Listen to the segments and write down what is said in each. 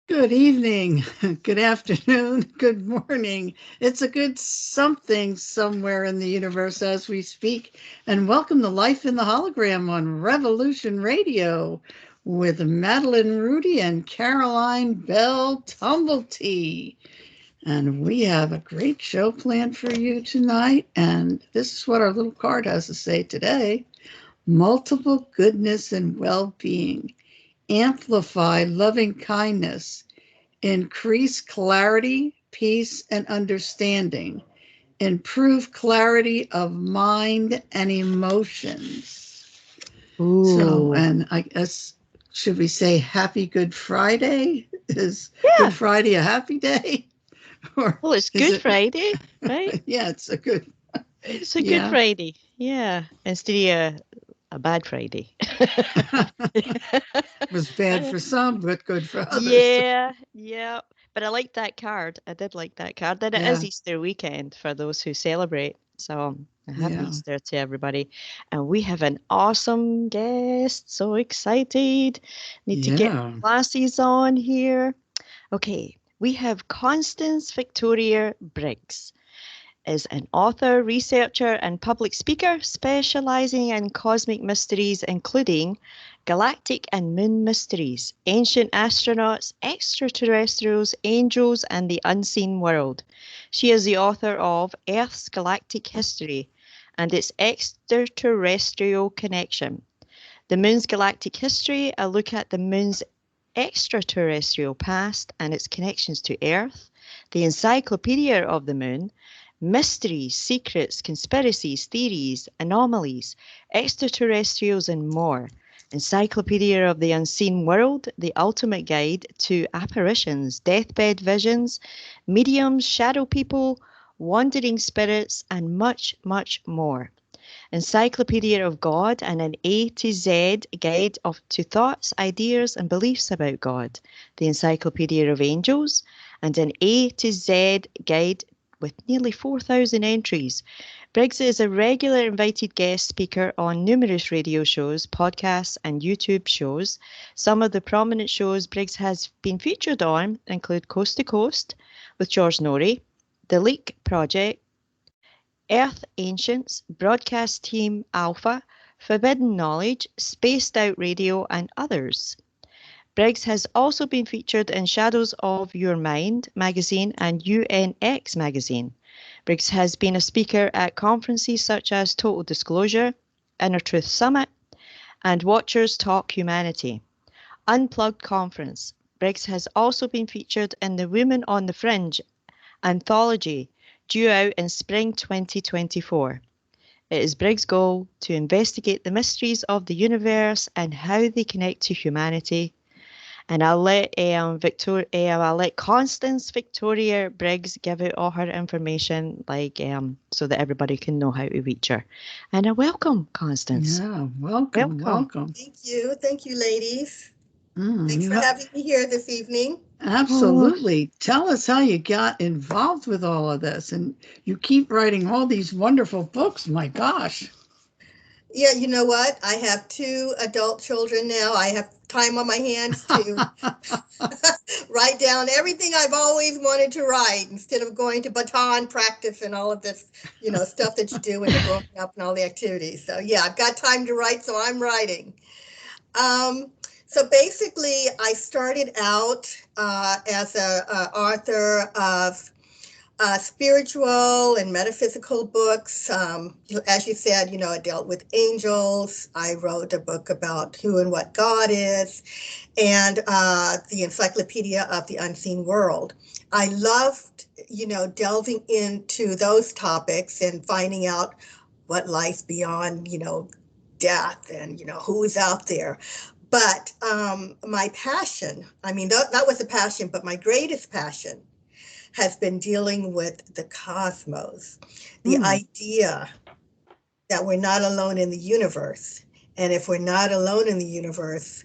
Good evening, good afternoon, good morning. It's a good something somewhere in the universe as we speak. And welcome to Life in the Hologram on Revolution Radio with Madeline, Rudy, and Caroline Bell Tumblety. And we have a great show planned for you tonight. And this is what our little card has to say today: multiple goodness and well being, amplify loving kindness, increase clarity, peace, and understanding, improve clarity of mind and emotions. So, Ooh. and I guess, should we say Happy Good Friday? Is Good Yeah. Friday a happy day? Or Well, it's is Good it? Friday, right? Yeah, it's a good, It's a Good yeah. Friday. Yeah. Instead of a bad Friday. It was bad for some, but good for others. Yeah, yeah. But I liked that card. I did like that card. And it is Yeah, Easter weekend for those who celebrate. So happy yeah, Easter to everybody. And we have an awesome guest. So excited. Need to get yeah. glasses on here. Okay. We have Constance Victoria Briggs. Is an author, researcher, and public speaker specializing in cosmic mysteries, including galactic and moon mysteries, ancient astronauts, extraterrestrials, angels, and the unseen world. She is the author of Earth's Galactic History and its extraterrestrial connection. The Moon's Galactic History, a look at the Moon's extraterrestrial past and its connections to Earth. The Encyclopedia of the Moon, mysteries, secrets, conspiracies, theories, anomalies, extraterrestrials, and more. Encyclopedia of the Unseen World, the ultimate guide to apparitions, deathbed visions, mediums, shadow people, wandering spirits, and much, much more. Encyclopedia of God and an A to Z guide to thoughts, ideas, and beliefs about God. The Encyclopedia of Angels and an A to Z guide with nearly 4,000 entries. Briggs is a regular invited guest speaker on numerous radio shows, podcasts, and YouTube shows. Some of the prominent shows Briggs has been featured on include Coast to Coast with George Norrie, The Leak Project, Earth Ancients, Broadcast Team Alpha, Forbidden Knowledge, Spaced Out Radio, and others. Briggs has also been featured in Shadows of Your Mind magazine and UNX magazine. Briggs has been a speaker at conferences such as Total Disclosure, Inner Truth Summit, and Watchers Talk Humanity. Unplugged Conference. Briggs has also been featured in the Women on the Fringe anthology due out in spring 2024. It is Briggs' goal to investigate the mysteries of the universe and how they connect to humanity. And I'll let Constance Victoria Briggs give out all her information, so that everybody can know how to reach her. And I welcome Constance. Yeah, welcome, Welcome. welcome. Thank you. Thank you, ladies. Thanks You for having me here this evening. Oh, absolutely. Tell us how you got involved with all of this. And you keep writing all these wonderful books. My gosh. Yeah, you know what? I have two adult children now. I have time on my hands to write down everything I've always wanted to write instead of going to baton practice and all of this, stuff that you do when you're growing up and all the activities. So, yeah, I've got time to write, so I'm writing. Um, so basically, I started out as a author of spiritual and metaphysical books. As you said, I dealt with angels. I wrote a book about who and what God is, and the Encyclopedia of the Unseen World. I loved, delving into those topics and finding out what lies beyond, death and, who's out there. But my passion, I mean, that was a passion, but my greatest passion has been dealing with the cosmos, the Hmm. idea that we're not alone in the universe. And if we're not alone in the universe,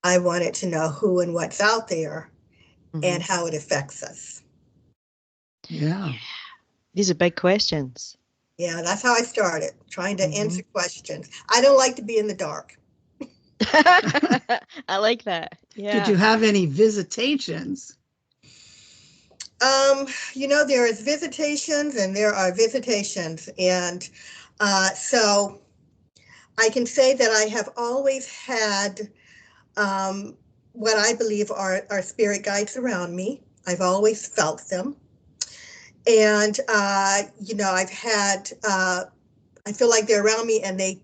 I wanted to know who and what's out there mhm. and how it affects us. Yeah. Yeah. These are big questions. Yeah, that's how I started, trying to Hmm. answer questions. I don't like to be in the dark. I like that. Yeah. Did you have any visitations? There is visitations and there are visitations. And so I can say that I have always had what I believe are spirit guides around me. I've always felt them. And, I've had, I feel like they're around me and they,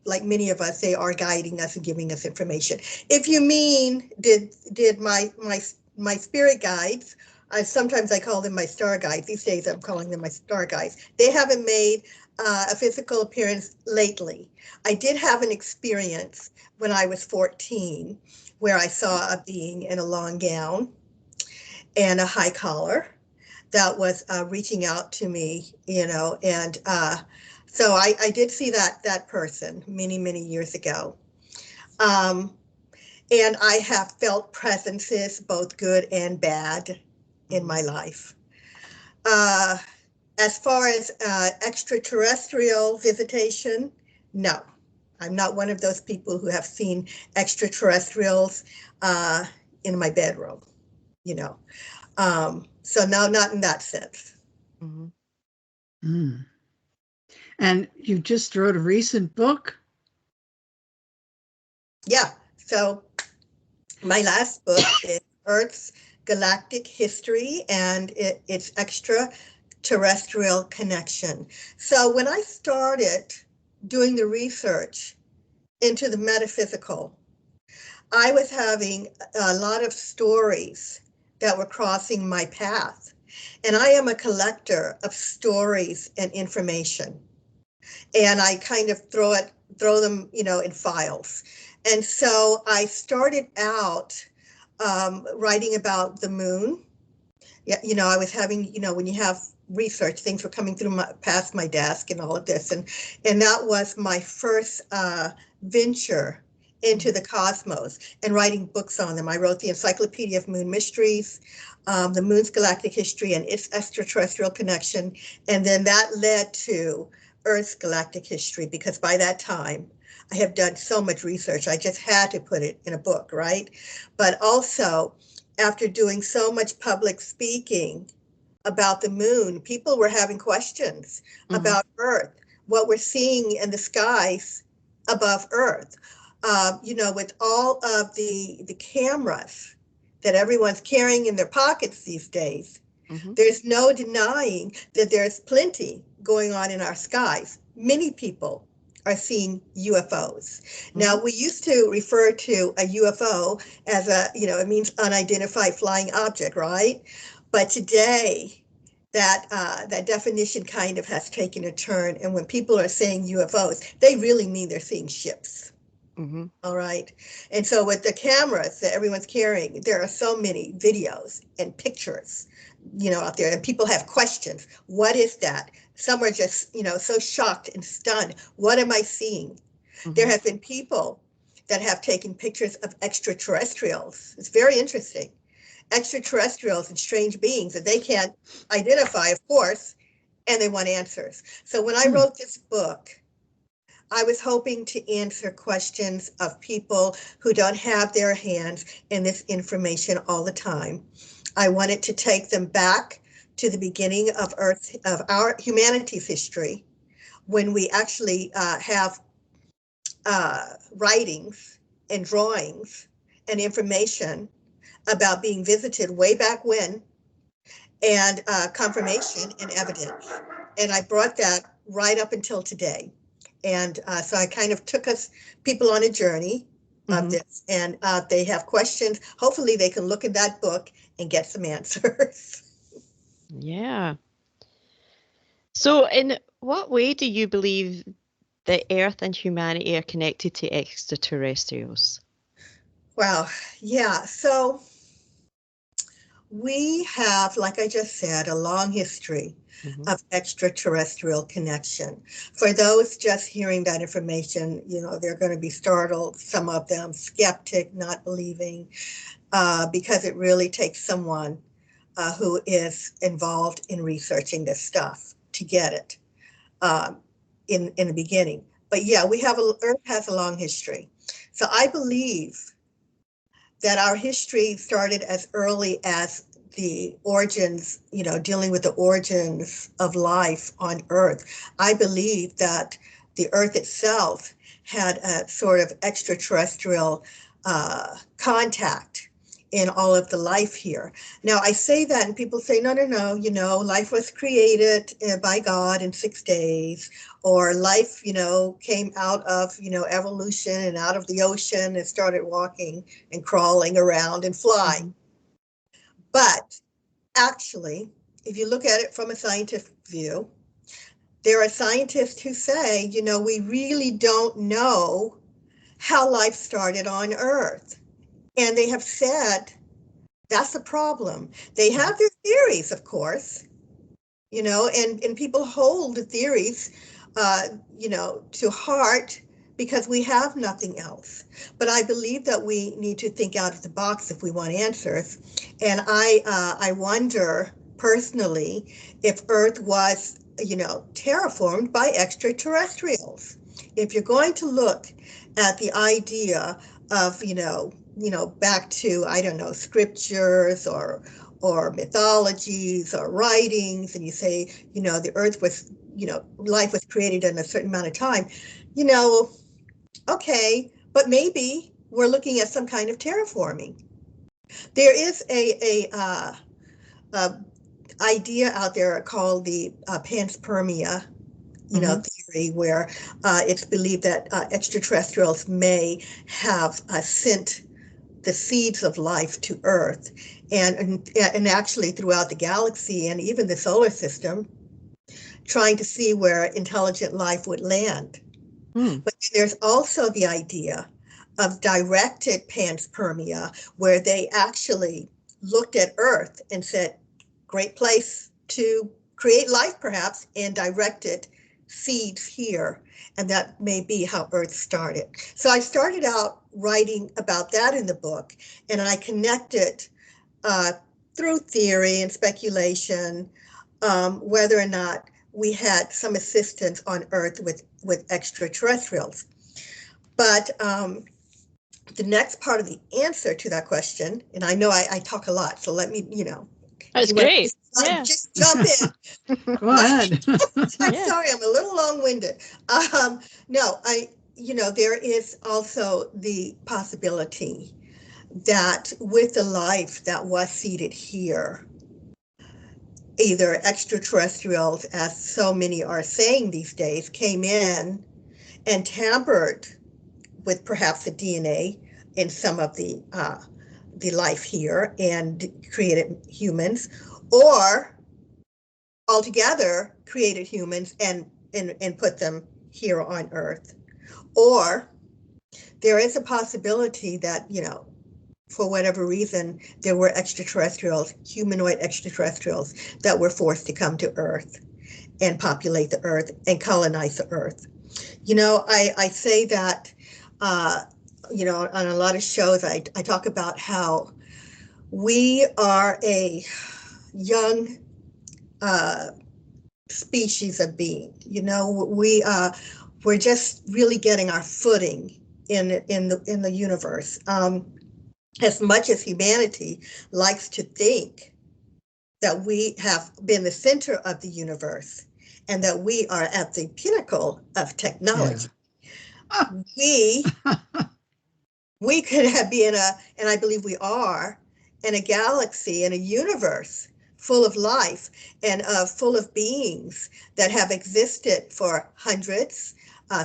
like many of us, they are guiding us and giving us information. If you mean, did my spirit guides, sometimes I call them my star guides. These days I'm calling them my star guides. They haven't made a physical appearance lately. I did have an experience when I was 14 where I saw a being in a long gown and a high collar that was reaching out to me, and so I did see that person many, many years ago. And I have felt presences, both good and bad, in my life. As far as extraterrestrial visitation, no. I'm not one of those people who have seen extraterrestrials in my bedroom, So no, not in that sense. Mm-hmm. Mm. And you just wrote a recent book? Yeah. So my last book is Earth's Galactic History and its Extraterrestrial Connection. So when I started doing the research into the metaphysical, I was having a lot of stories that were crossing my path. And I am a collector of stories and information. And I kind of throw them, in files. And so I started out writing about the moon. Yeah, I was having, when you have research, things were coming through past my desk and all of this. And that was my first venture into the cosmos and writing books on them. I wrote the Encyclopedia of Moon Mysteries, the moon's galactic history and its extraterrestrial connection. And then that led to Earth's galactic history, because by that time I have done so much research, I just had to put it in a book, right? But also, after doing so much public speaking about the moon, people were having questions about Earth, what we're seeing in the skies above Earth. With all of the cameras that everyone's carrying in their pockets these days, there's no denying that there's plenty going on in our skies. Many people are seeing UFOs. Now, we used to refer to a UFO as it means unidentified flying object, right? But today, that definition kind of has taken a turn. And when people are saying UFOs, they really mean they're seeing ships. All right. And so with the cameras that everyone's carrying, there are so many videos and pictures, out there, and people have questions. What is that? Some are just, so shocked and stunned. What am I seeing? There have been people that have taken pictures of extraterrestrials. It's very interesting. Extraterrestrials and strange beings that they can't identify, of course, and they want answers. So when I wrote this book, I was hoping to answer questions of people who don't have their hands in this information all the time. I wanted to take them back to the beginning of our humanity's history, when we actually have writings and drawings and information about being visited way back when, and confirmation and evidence. And I brought that right up until today. And so I kind of took people on a journey of this, and they have questions. Hopefully they can look at that book and get some answers. Yeah. So in what way do you believe that Earth and humanity are connected to extraterrestrials? Wow. Yeah. So we have, like I just said, a long history of extraterrestrial connection. For those just hearing that information, they're going to be startled, some of them skeptic, not believing, because it really takes someone who is involved in researching this stuff to get it in the beginning. But yeah, Earth has a long history. So I believe that our history started as early as the origins, dealing with the origins of life on Earth. I believe that the Earth itself had a sort of extraterrestrial contact in all of the life here. Now, I say that and people say, no, life was created by God in 6 days, or life, came out of, evolution and out of the ocean and started walking and crawling around and flying. But actually, if you look at it from a scientific view, there are scientists who say, we really don't know how life started on Earth. And they have said that's a problem. They have their theories, of course, and people hold the theories, to heart because we have nothing else. But I believe that we need to think out of the box if we want answers. And I wonder personally if Earth was, terraformed by extraterrestrials. If you're going to look at the idea of, back to, I don't know, scriptures or mythologies or writings, and you say, the Earth was, life was created in a certain amount of time, okay, but maybe we're looking at some kind of terraforming. There is a idea out there called the panspermia, theory, where it's believed that extraterrestrials may have sent the seeds of life to Earth, and actually throughout the galaxy and even the solar system, trying to see where intelligent life would land. But there's also the idea of directed panspermia, where they actually looked at Earth and said, great place to create life perhaps, and directed seeds here. And that may be how Earth started. So I started out writing about that in the book, and I connected through theory and speculation whether or not we had some assistance on Earth with extraterrestrials. But the next part of the answer to that question, and I know I talk a lot, so let me, That's great. Just jump in. Go ahead. I'm sorry, I'm a little long-winded. No, there is also the possibility that with the life that was seeded here, either extraterrestrials, as so many are saying these days, came in and tampered with perhaps the DNA in some of the life here and created humans, or altogether created humans and put them here on Earth. Or there is a possibility that, for whatever reason, there were extraterrestrials, humanoid extraterrestrials, that were forced to come to Earth and populate the Earth and colonize the Earth. I say that, on a lot of shows, I talk about how we are a young species of being. We're just really getting our footing in the universe. As much as humanity likes to think that we have been the center of the universe and that we are at the pinnacle of technology, we could be and I believe we are, in a galaxy, in a universe full of life and full of beings that have existed for hundreds,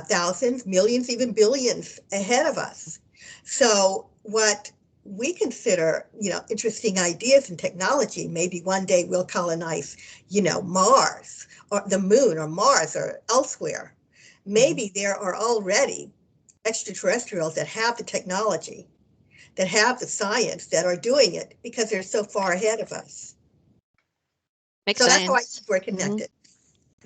thousands, millions, even billions ahead of us. So what we consider, interesting ideas in technology, maybe one day we'll colonize, Mars or the moon or Mars or elsewhere. Maybe there are already extraterrestrials that have the technology, that have the science, that are doing it because they're so far ahead of us. Makes so sense. That's how I think we're connected.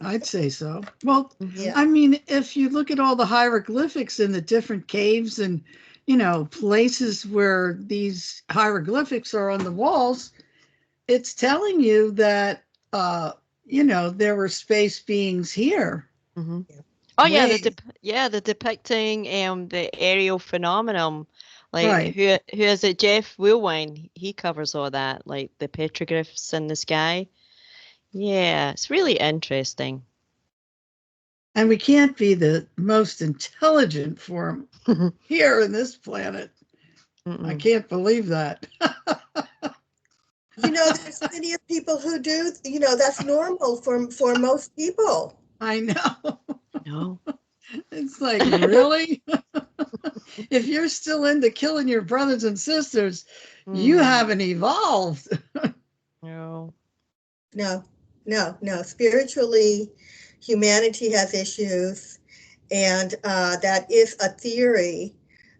I'd say so. Well, I mean, if you look at all the hieroglyphics in the different caves and, places where these hieroglyphics are on the walls, it's telling you that, there were space beings here. Oh yeah, way, the depicting the aerial phenomenon. Like right. who is it? Jeff Wilwine. He covers all that, like the petroglyphs in the sky. Yeah, it's really interesting. And we can't be the most intelligent form here in this planet. I Mm-mm. can't believe that. There's plenty of people who do, that's normal for most people. I know. No. It's like, really? If you're still into killing your brothers and sisters, you Mm, haven't evolved. no. No, no. Spiritually, humanity has issues, and that is a theory,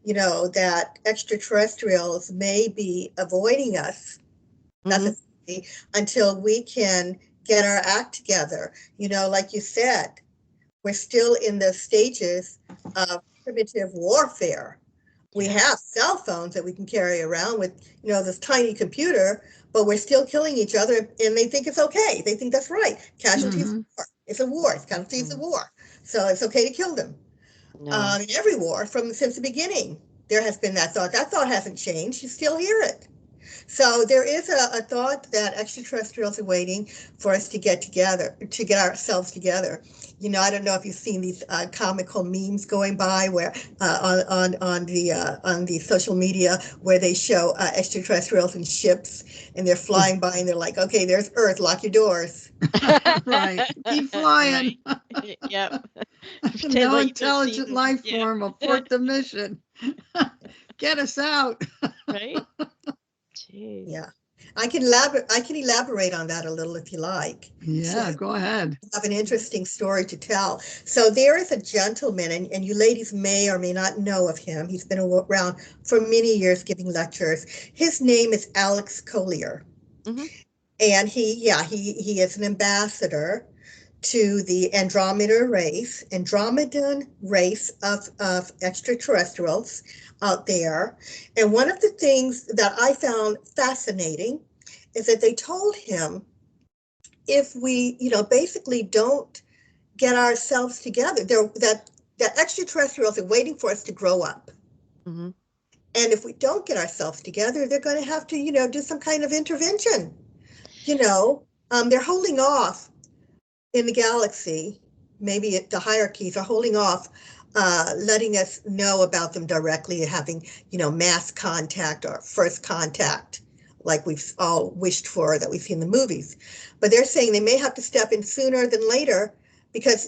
that extraterrestrials may be avoiding us. That's a Hmm. theory until we can get our act together. Like you said, we're still in the stages of primitive warfare. We Yeah. have cell phones that we can carry around with, this tiny computer, but we're still killing each other, and they think it's okay. They think that's right. Casualties of Mhm. war. It's a war. It's casualties of Mm, war. So it's okay to kill them. no. In every war since the beginning, there has been that thought. That thought hasn't changed. You still hear it. So there is a thought that extraterrestrials are waiting for us to get together, to get ourselves together. I don't know if you've seen these comical memes going by where on the social media where they show extraterrestrials in ships and they're flying by and they're like, okay, there's Earth, lock your doors. Right. Keep flying. Right. Yep. Pretend No like you've not seen intelligent them. life Yep. form abort the mission. Get us out. Right? Jeez. Yeah. I can elaborate on that a little if you like. Yeah, Sure. go ahead. Have an interesting story to tell. So there is a gentleman, and you ladies may or may not know of him. He's been around for many years giving lectures. His name is Alex Collier. Hmm. And he is an ambassador to the Andromedan race of extraterrestrials out there. And one of the things that I found fascinating is that they told him if we, basically don't get ourselves together, that extraterrestrials are waiting for us to grow up. Hmm. And if we don't get ourselves together, they're going to have to, do some kind of intervention. They're holding off in the galaxy. Maybe the hierarchies are holding off, letting us know about them directly, having, mass contact or first contact, like we've all wished for that we see in the movies. But they're saying they may have to step in sooner than later because,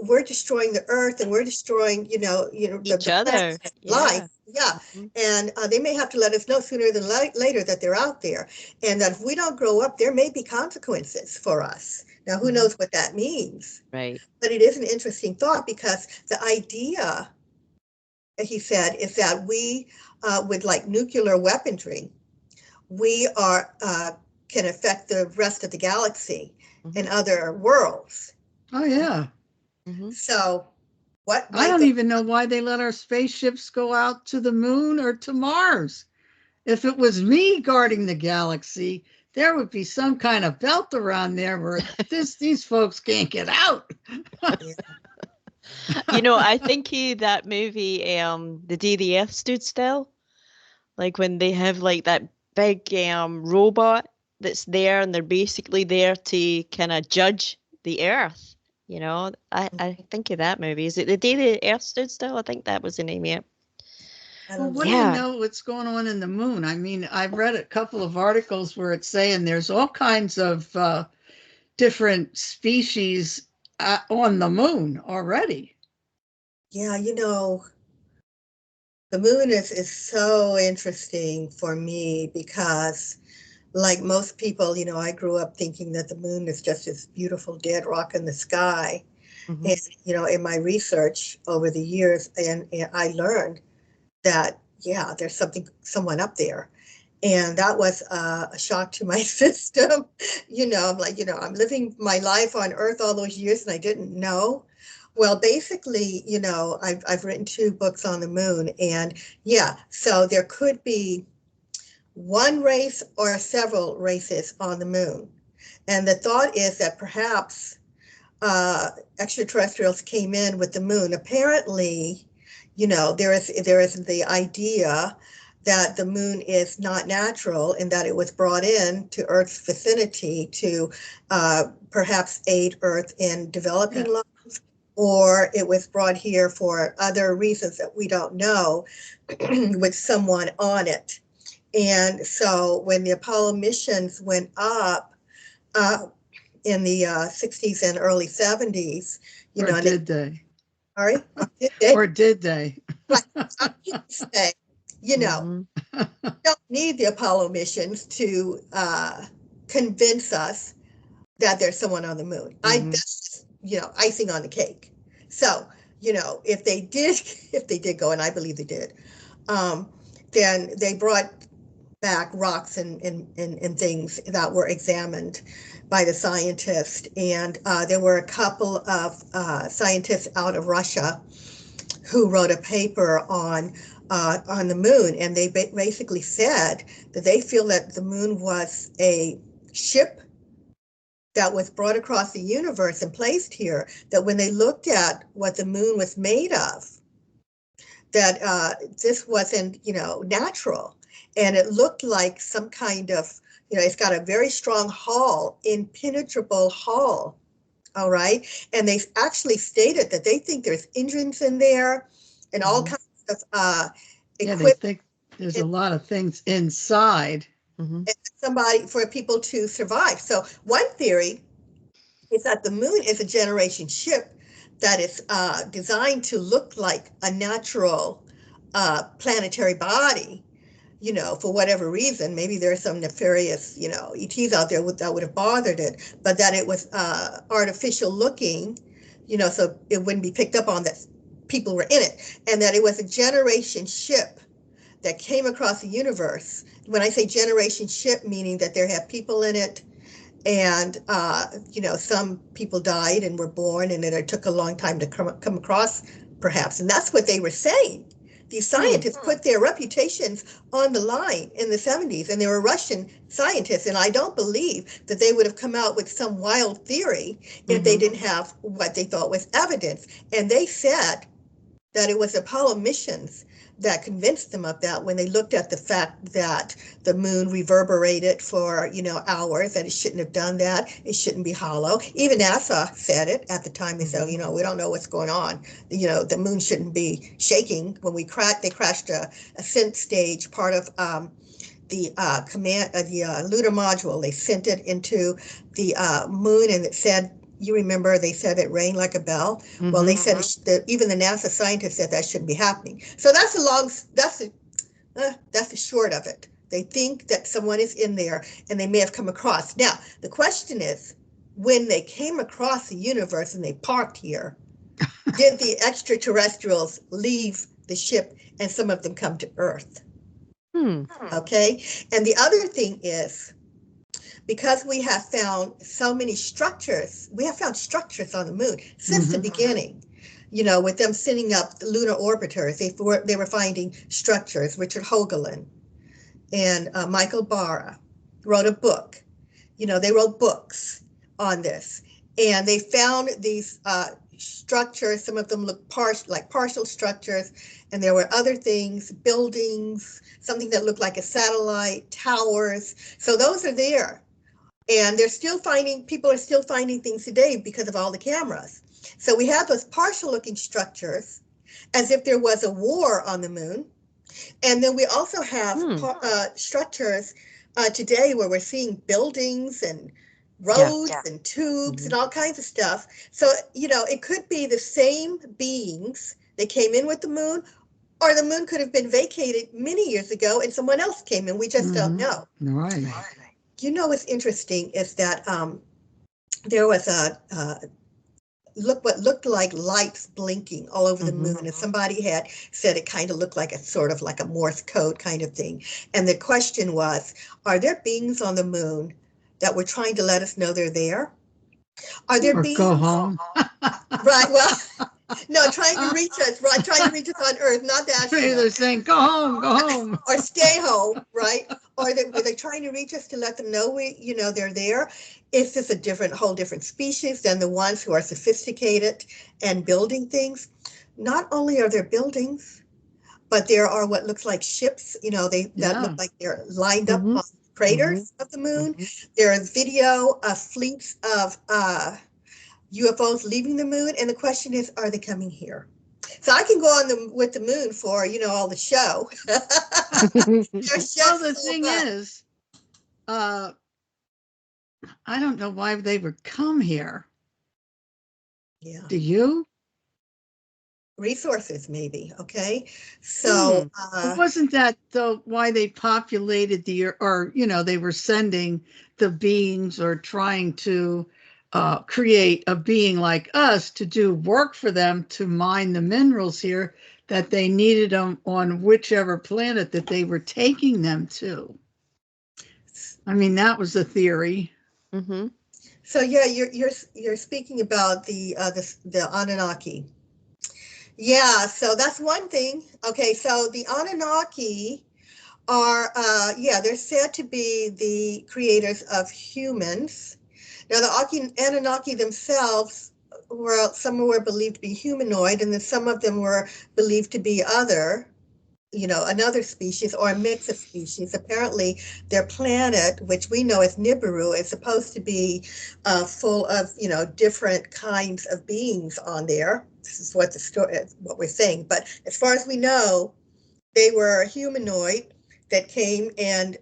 we're destroying the earth and we're destroying, Each the planet other. life. Yeah. Yeah. Hmm. And they may have to let us know sooner than later that they're out there, and that if we don't grow up, there may be consequences for us. Now, who Hmm. knows what that means? Right. But it is an interesting thought because the idea, he said, is that we, with like nuclear weaponry, we can affect the rest of the galaxy Hmm. and other worlds. Oh, yeah. Hmm. So, what I might don't the even know why they let our spaceships go out to the moon or to Mars. If it was me guarding the galaxy, there would be some kind of belt around there where these folks can't get out. I think that movie, The Day the Earth Stood Still, like when they have like that big robot that's there and they're basically there to kind of judge the Earth. I think of that movie. Is it The Day the Earth Stood Still? I think that was the name, yeah. I Well, don't what do know. you Yeah. know what's going on in the moon? I mean, I've read a couple of articles where it's saying there's all kinds of different species on the moon already. Yeah, the moon is so interesting for me because, like most people, I grew up thinking that the moon is just this beautiful dead rock in the sky. Hmm. And, in my research over the years, and I learned that, yeah, there's someone up there. And that was a shock to my system. I'm like, I'm living my life on Earth all those years and I didn't know. Well, basically, I've written 2 books on the moon, and yeah, so there could be one race or several races on the moon. And the thought is that perhaps extraterrestrials came in with the moon. Apparently, there is the idea that the moon is not natural and that it was brought in to Earth's vicinity to perhaps aid Earth in developing life, or it was brought here for other reasons that we don't know with someone on it. And so when the Apollo missions went up in the 60s and early 70s, or did they? Sorry? Did they? Or did they? Right. I would say, don't need the Apollo missions to convince us that there's someone on the moon. That's just, icing on the cake. So, if they did go, and I believe they did, then they brought back rocks and things that were examined by the scientists. And there were a couple of scientists out of Russia who wrote a paper on the moon, and they basically said that they feel that the moon was a ship that was brought across the universe and placed here, that when they looked at what the moon was made of, that this wasn't, natural. And it looked like some kind of, it's got a very strong hull, impenetrable hull. All right. And they actually stated that they think there's engines in there and all kinds of equipment. Yeah, they think there's a lot of things inside. For people to survive. So one theory is that the moon is a generation ship that is designed to look like a natural planetary body, for whatever reason. Maybe there's some nefarious, ETs out there that would have bothered it, but that it was artificial looking, so it wouldn't be picked up on that people were in it, and that it was a generation ship that came across the universe. When I say generation ship, meaning that there have people in it, and some people died and were born, and then it took a long time to come across, perhaps. And that's what they were saying. These scientists put their reputations on the line in the 70s, and they were Russian scientists, and I don't believe that they would have come out with some wild theory if they didn't have what they thought was evidence. And they said that it was Apollo missions that convinced them of that when they looked at the fact that the moon reverberated for, hours, and it shouldn't have done that. It shouldn't be hollow. Even NASA said it at the time. They said, we don't know what's going on. The moon shouldn't be shaking. When they crashed a ascent stage, part of the lunar module. They sent it into the moon, and it said, you remember, they said it rang like a bell. Well, they said even the NASA scientists said that shouldn't be happening. So that's the short of it. They think that someone is in there, and they may have come across. Now, the question is, when they came across the universe and they parked here, did the extraterrestrials leave the ship and some of them come to Earth? Okay. And the other thing is, because we have found so many structures, we have found structures on the moon since the beginning, with them sending up the lunar orbiters. They were finding structures. Richard Hoagland and Michael Barra wrote a book. They wrote books on this, and they found these structures. Some of them look like partial structures, and there were other things, buildings, something that looked like a satellite, towers. So those are there. And people are still finding things today because of all the cameras. So we have those partial looking structures as if there was a war on the moon. And then we also have structures today where we're seeing buildings and roads and tubes and all kinds of stuff. So, it could be the same beings that came in with the moon, or the moon could have been vacated many years ago and someone else came in. We just don't know. Right. What's interesting is that there was what looked like lights blinking all over the moon, and somebody had said it kind of looked like a sort of like a Morse code kind of thing. And the question was, are there beings on the moon that were trying to let us know they're there? Are there beings? Go home. Right. Well, No, trying to reach us, right? Trying to reach us on Earth, not the They're astronauts. saying, go home, go home. Or stay home, right? Or they're trying to reach us to let them know they're there. If it's whole different species than the ones who are sophisticated and building things. Not only are there buildings, but there are what looks like ships, that look Yeah. like they're lined up Mhm. on craters of the moon. Mhm. There is video of fleets of UFOs leaving the moon, and the question is, are they coming here? So I can go on with the moon for all the show. There's Well, just the so thing much. is, I don't know why they would come here. Yeah, Do you? resources maybe. Okay, so But wasn't that though why they populated the or they were sending the beings or trying to create a being like us to do work for them to mine the minerals here that they needed them on whichever planet that they were taking them to? I mean, that was the theory. Mhm. so yeah, you're speaking about the Anunnaki. Yeah, so that's one thing. Okay, so the Anunnaki are they're said to be the creators of humans. Now the Anunnaki themselves some were believed to be humanoid, and then some of them were believed to be another species or a mix of species. Apparently, their planet, which we know as Nibiru, is supposed to be full of different kinds of beings on there. This is what we're saying. But as far as we know, they were humanoid that came and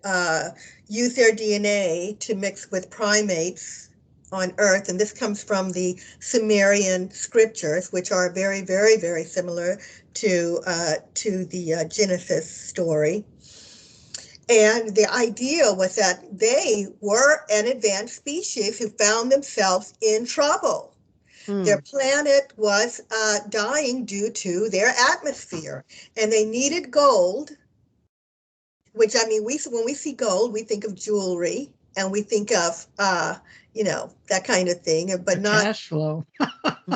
used their DNA to mix with primates on Earth. And this comes from the Sumerian scriptures, which are very, very, very similar to the Genesis story. And the idea was that they were an advanced species who found themselves in trouble. Their planet was dying due to their atmosphere, and they needed gold, which I mean, when we see gold, we think of jewelry and we think of, that kind of thing, but The not cash flow.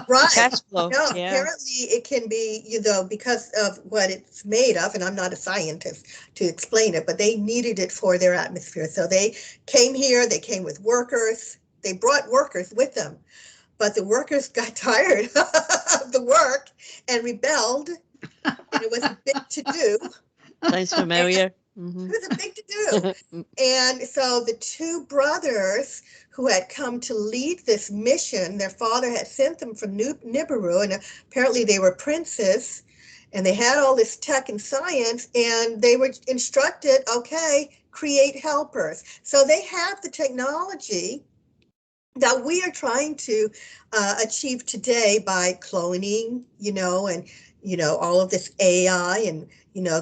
right. Cash flow. No, Yeah. apparently it can be, because of what it's made of, and I'm not a scientist to explain it, but they needed it for their atmosphere. So they came here, they came with workers, they brought workers with them, but the workers got tired of the work and rebelled, and it was a big to do. Sounds familiar. Mhm. It was a big to do. And so the two brothers who had come to lead this mission, their father had sent them from Nibiru, and apparently they were princes, and they had all this tech and science, and they were instructed, okay, create helpers. So they have the technology that we are trying to achieve today by cloning, and all of this AI, and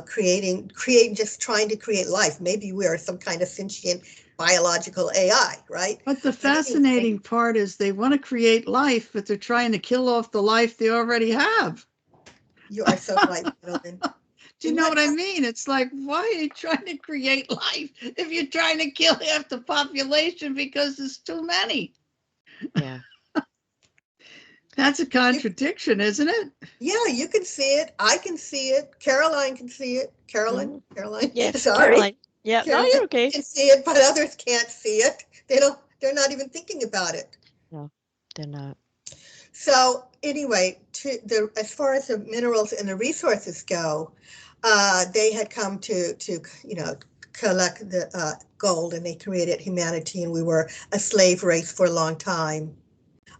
creating, just trying to create life. Maybe we are some kind of sentient biological AI, right? But the But anyway, fascinating part is they want to create life, but they're trying to kill off the life they already have. you are so right, Madeline. Do you Isn't know that what I mean? It's like, why are you trying to create life if you're trying to kill half the population because there's too many? Yeah. That's a you, contradiction, isn't it? yeah, you can see it. I can see it. Caroline can see it. Mhm. Caroline, Yes, sorry. Caroline. Yeah. No, Caroline you're okay. can see it, but others can't see it. They're not even thinking about it. No, they're not. So anyway, as far as the minerals and the resources go, they had come to collect the gold, and they created humanity, and we were a slave race for a long time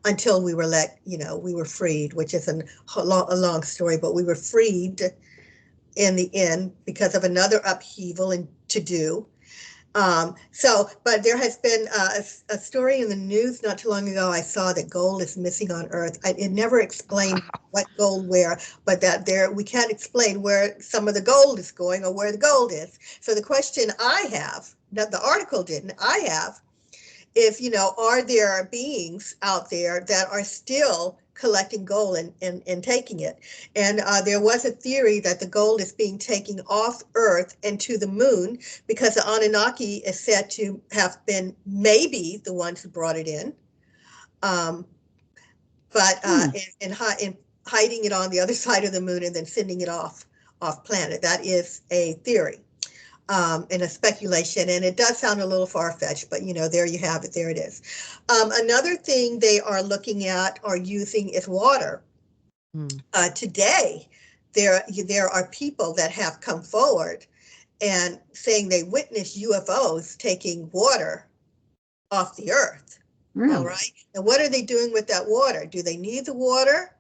until we were freed, which is a long story, but we were freed in the end because of another upheaval and to do. But there has been a story in the news not too long ago. I saw that gold is missing on Earth. It never explained what gold where, but that we can't explain where some of the gold is going or where the gold is. So the question I have, that the article didn't, I have, if are there beings out there that are still collecting gold and taking it? And there was a theory that the gold is being taken off Earth and to the moon, because the Anunnaki is said to have been maybe the ones who brought it in. But in hiding it on the other side of the moon and then sending it off planet. That is a theory. And a speculation, and it does sound a little far-fetched, but there you have it. There it is. Another thing they are looking at or using is water. Today, there are people that have come forward and saying they witnessed UFOs taking water off the earth. Really? All right. And what are they doing with that water? Do they need the water,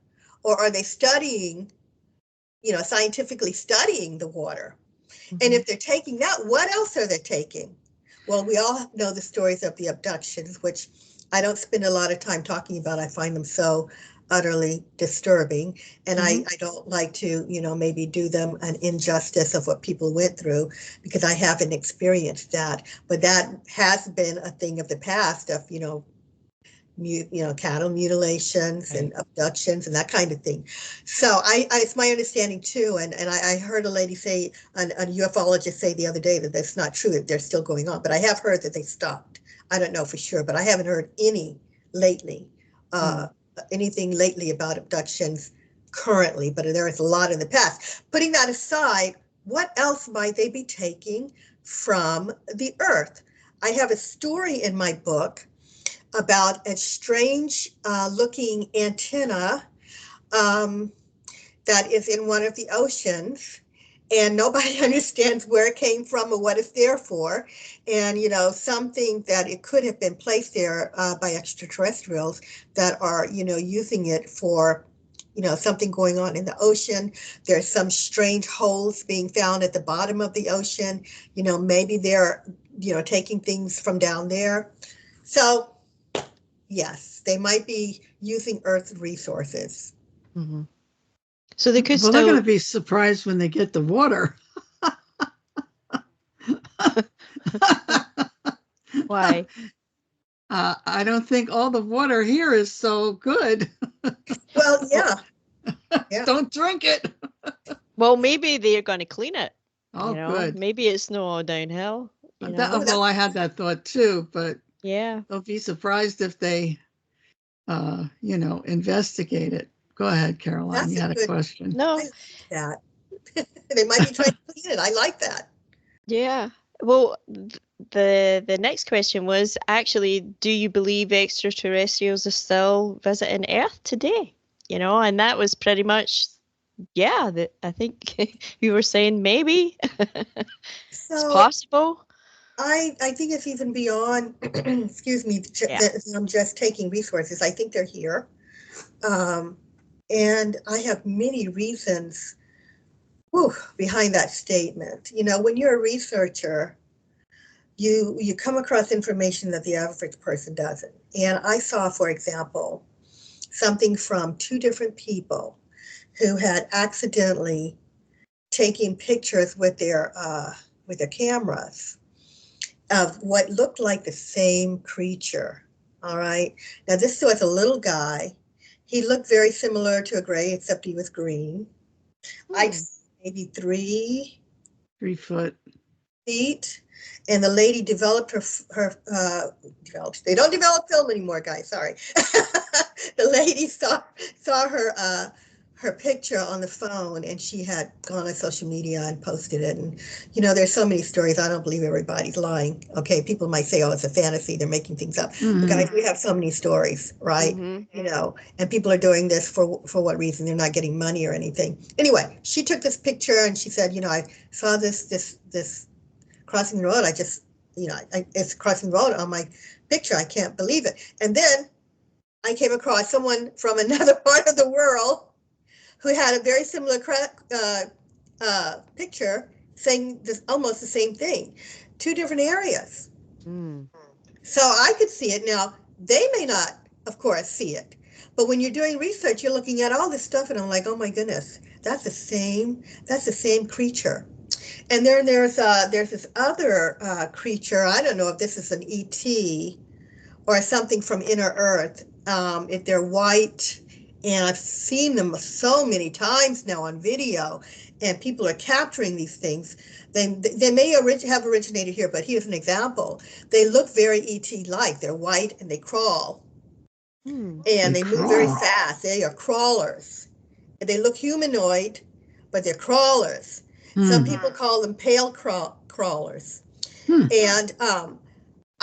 or are they studying, scientifically studying the water? And if they're taking that, what else are they taking? Well, we all know the stories of the abductions, which I don't spend a lot of time talking about. I find them so utterly disturbing. And I don't like to, maybe do them an injustice of what people went through, because I haven't experienced that. But that has been a thing of the past of, cattle mutilations and abductions and that kind of thing. So it's my understanding too, and I heard a lady say, a ufologist say the other day, that that's not true, that they're still going on, but I have heard that they stopped. I don't know for sure, but I haven't heard anything lately about abductions currently, but there is a lot in the past. Putting that aside, what else might they be taking from the earth? I have a story in my book about a strange looking antenna that is in one of the oceans, and nobody understands where it came from or what it's there for. And, something that it could have been placed there by extraterrestrials that are, using it for, something going on in the ocean. There's some strange holes being found at the bottom of the ocean. Maybe they're, taking things from down there. So, yes, they might be using Earth resources. So they could Well, they're going to be surprised when they get the water. Why? I don't think all the water here is so good. Well, yeah. Don't drink it. Well, maybe they're going to clean it. Oh, good. Maybe it's no all downhill. Well, I had that thought too, but don't be surprised if they, investigate it. Go ahead, Caroline. You had a question. No. I like that. They might be trying to clean it. I like that. Yeah. Well, the next question was actually, do you believe extraterrestrials are still visiting Earth today? And that was pretty much, I think you were saying maybe it's possible. I think it's even beyond, excuse me, I'm just taking resources. I think they're here. And I have many reasons behind that statement. When you're a researcher, you come across information that the average person doesn't. And I saw, for example, something from two different people who had accidentally taken pictures with their cameras of what looked like the same creature. All right. Now, this was a little guy. He looked very similar to a gray, except he was green. Maybe 3 foot feet. And the lady developed they don't develop film anymore, guys. Sorry. The lady saw her picture on the phone, and she had gone on social media and posted it. And, there's so many stories. I don't believe everybody's lying. Okay. People might say, oh, it's a fantasy. They're making things up. But guys, we have so many stories, right? And people are doing this for what reason? They're not getting money or anything. Anyway, she took this picture and she said, I saw this crossing the road. I just, it's crossing the road on my picture. I can't believe it. And then I came across someone from another part of the world who had a very similar picture saying almost the same thing. 2 different areas. So I could see it. Now, they may not, of course, see it. But when you're doing research, you're looking at all this stuff, and I'm like, oh my goodness, that's the same creature. And then there's this other creature. I don't know if this is an ET or something from Inner Earth. If they're white, and I've seen them so many times now on video, and people are capturing these things. They may have originated here, but here's an example. They look very ET-like. They're white and they crawl. And they move very fast. They are crawlers. They look humanoid, but they're crawlers. Some people call them pale crawlers. And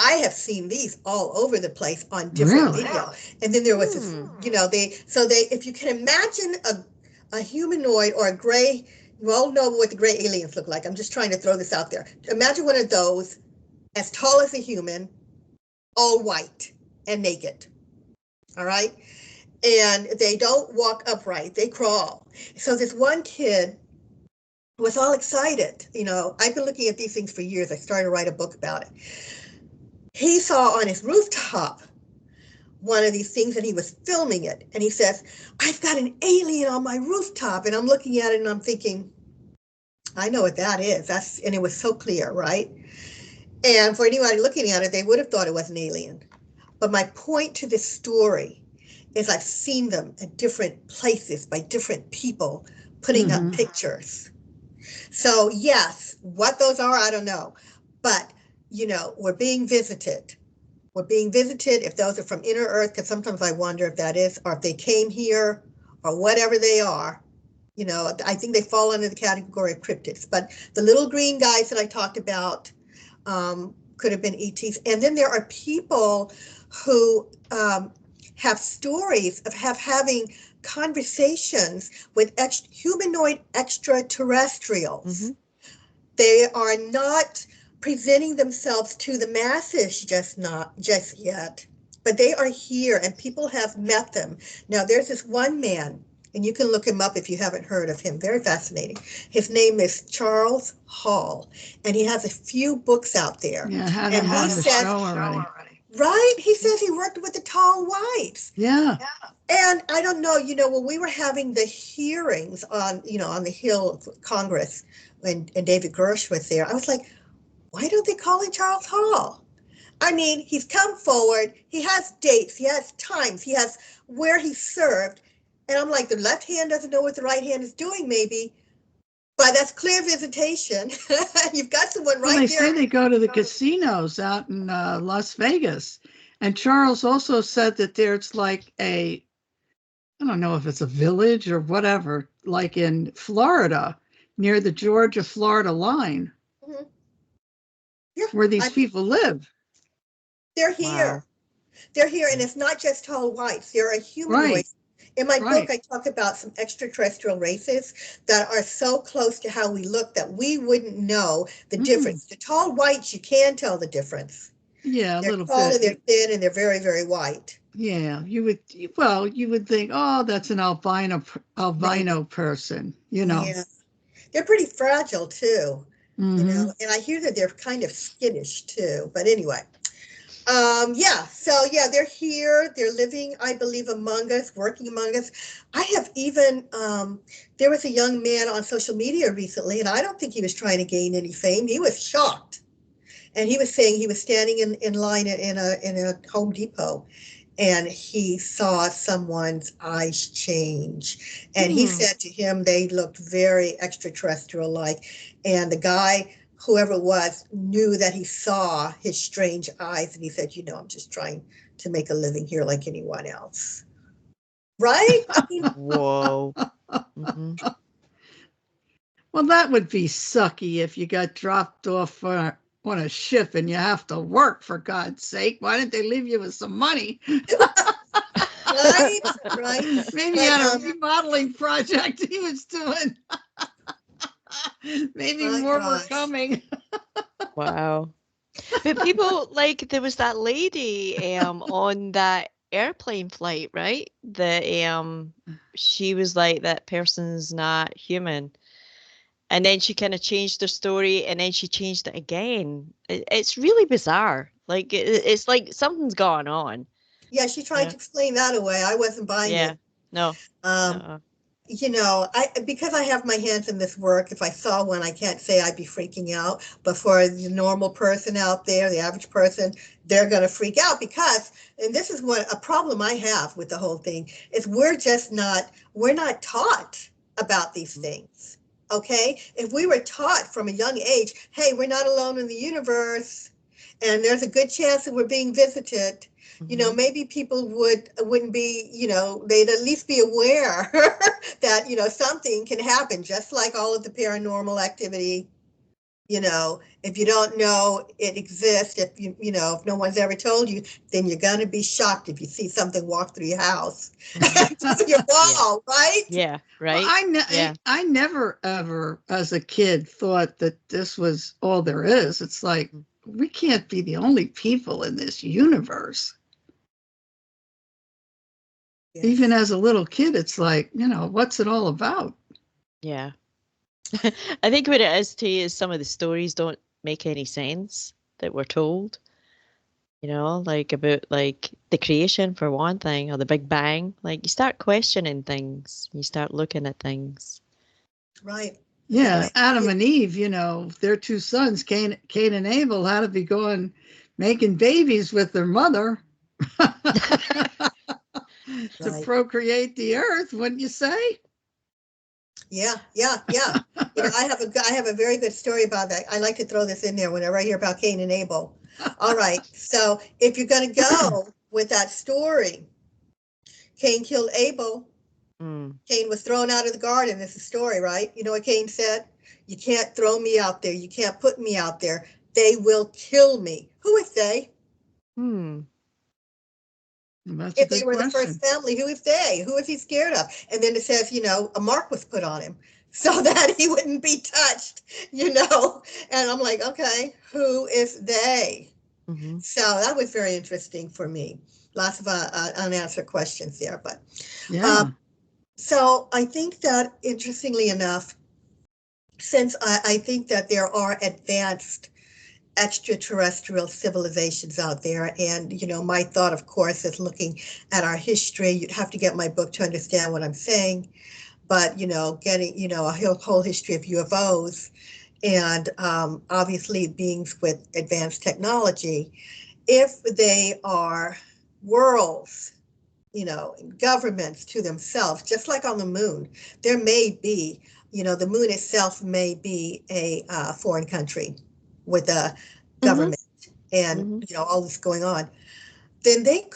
I have seen these all over the place on different video. And then there was this, if you can imagine a humanoid or a gray, you all know what the gray aliens look like. I'm just trying to throw this out there. Imagine one of those, as tall as a human, all white and naked. All right. And they don't walk upright, they crawl. So this one kid was all excited. I've been looking at these things for years. I started to write a book about it. He saw on his rooftop one of these things and he was filming it. And he says, I've got an alien on my rooftop. And I'm looking at it and I'm thinking, I know what that is. And it was so clear, right? And for anybody looking at it, they would have thought it was an alien. But my point to this story is I've seen them at different places by different people putting up pictures. So yes, what those are, I don't know. But, we're being visited. We're being visited if those are from inner earth, because sometimes I wonder if that is, or if they came here or whatever they are. I think they fall under the category of cryptids. But the little green guys that I talked about could have been ETs. And then there are people who have stories of having conversations with humanoid extraterrestrials. They are not presenting themselves to the masses just yet, but they are here and people have met them. Now there's this one man, and you can look him up if you haven't heard of him. Very fascinating. His name is Charles Hall, and he has a few books out there. Yeah, I had him on the show already. Right? He says he worked with the tall whites. Yeah. And I don't know, when we were having the hearings on the Hill of Congress, and David Gersh was there, I was like, why don't they call him Charles Hall? I mean, he's come forward, he has dates, he has times, he has where he served. And I'm like, the left hand doesn't know what the right hand is doing, maybe. But that's clear visitation. You've got someone right there. They say they go to the casinos out in Las Vegas. And Charles also said that there's like I don't know if it's a village or whatever, like in Florida, near the Georgia-Florida line, where these people live. They're here. Wow. They're here, and it's not just tall whites. There are humanoids. Right. In my book, I talk about some extraterrestrial races that are so close to how we look that we wouldn't know the difference. The tall whites, you can tell the difference. Yeah, they're tall and they're thin and they're very, very white. Yeah, you would think, oh, that's an albino person, Yeah. They're pretty fragile too, and I hear that they're kind of skittish too. But anyway, they're here. They're living, I believe, among us, working among us. I have even, there was a young man on social media recently, and I don't think he was trying to gain any fame. He was shocked. And he was saying he was standing in line in a Home Depot, and he saw someone's eyes change. And he said to him they looked very extraterrestrial-like. And the guy, whoever it was, knew that he saw his strange eyes. And he said, I'm just trying to make a living here like anyone else. Right? I mean, whoa. Well, that would be sucky if you got dropped off on a ship and you have to work, for God's sake. Why didn't they leave you with some money? Right. Maybe he had a remodeling project he was doing. Maybe more were coming. Wow. But people, there was that lady on that airplane flight, right? She was like, that person's not human. And then she kind of changed her story, and then she changed it again. It's really bizarre. It's like something's going on. Yeah, she tried to explain that away. I wasn't buying it. No. Because I have my hands in this work, if I saw one, I can't say I'd be freaking out. But for the normal person out there, the average person, they're going to freak out because, and this is what a problem I have with the whole thing, is we're not taught about these things. Okay, if we were taught from a young age, hey, we're not alone in the universe, and there's a good chance that we're being visited, Mhm. maybe people wouldn't be, they'd at least be aware that, something can happen, just like all of the paranormal activity. If you don't know it exists, if no one's ever told you, then you're going to be shocked if you see something walk through your house, Mhm. through your Yeah. wall, right? Yeah, Well, right? Yeah. I never ever, as a kid, thought that this was all there is. It's like, Mm. we can't be the only people in this universe. Even Yes. as a little kid, it's like, what's it all about? Yeah. I think what it is too is some of the stories don't make any sense that we're told, like about like the creation for one thing or the Big Bang. Like you start questioning things, you start looking at things. Right. Yeah, Yeah. Adam and Eve, their two sons, Cain and Abel, had to be going making babies with their mother to Right. procreate the earth, wouldn't you say? Yeah, yeah, yeah. I have a very good story about that. I like to throw this in there whenever I hear about Cain and Abel. All right. So if you're going to go with that story, Cain killed Abel. Mm. Cain was thrown out of the garden. It's a story, right? You know what Cain said? You can't throw me out there. You can't put me out there. They will kill me. Who is they? Hmm. That's a If they good were the first question. family, who is they? Who is he scared of? And then it says, a mark was put on him so that he wouldn't be touched, And I'm like, okay, who is they? Mhm. So that was very interesting for me. Lots of unanswered questions there. But um, Yeah. so I think that, interestingly enough, since I think that there are advanced extraterrestrial civilizations out there. And, my thought, of course, is looking at our history. You'd have to get my book to understand what I'm saying. But, getting, a whole history of UFOs and obviously beings with advanced technology, if they are worlds, governments to themselves, just like on the moon, there may be, the moon itself may be a foreign country with a Mhm. government and, Mhm. all this going on, then they've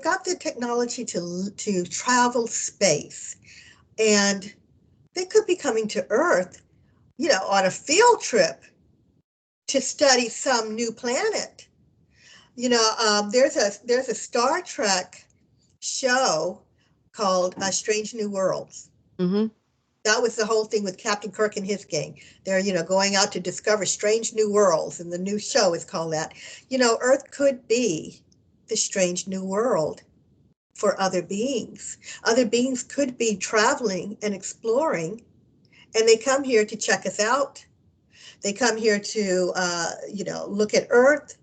got the technology to travel space, and they could be coming to Earth, on a field trip to study some new planet. There's a Star Trek show called Strange New Worlds. Mhm. That was the whole thing with Captain Kirk and his gang. They're, going out to discover strange new worlds, and the new show is called that. Earth could be the strange new world for other beings. Other beings could be traveling and exploring, and they come here to check us out. They come here to, look at Earth.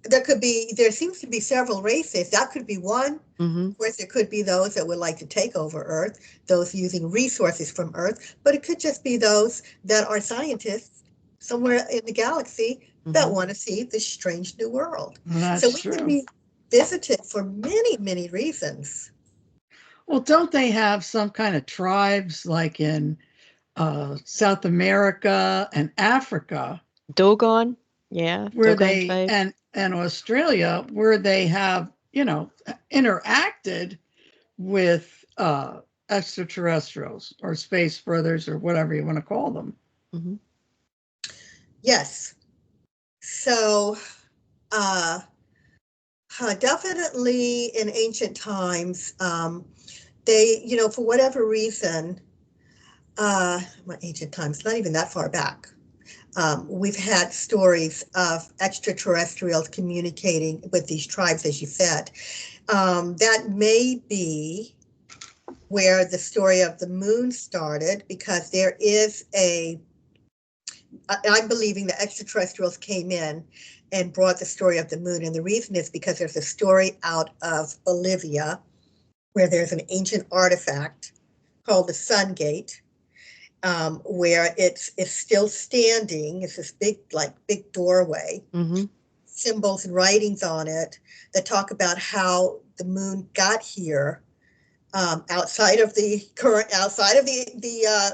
There seems to be several races. That could be one. Mhm. Of course, there could be those that would like to take over Earth, those using resources from Earth, but it could just be those that are scientists somewhere in the galaxy that Mhm. want to see this strange new world. So That's we can true. be visited for many, many reasons. Well, don't they have some kind of tribes like in South America and Africa Dogon. Yeah, where Dogon they tribe. and Australia where they have, interacted with extraterrestrials or space brothers or whatever you want to call them. Mhm. Yes. So, uh, definitely in ancient times, they, for whatever reason, ancient times, not even that far back. We've had stories of extraterrestrials communicating with these tribes, as you said. That may be where the story of the moon started, because there is I'm believing the extraterrestrials came in and brought the story of the moon. And the reason is because there's a story out of Bolivia where there's an ancient artifact called the Sun Gate, where it's still standing. It's this big doorway, Mhm. symbols and writings on it that talk about how the moon got here. Outside of the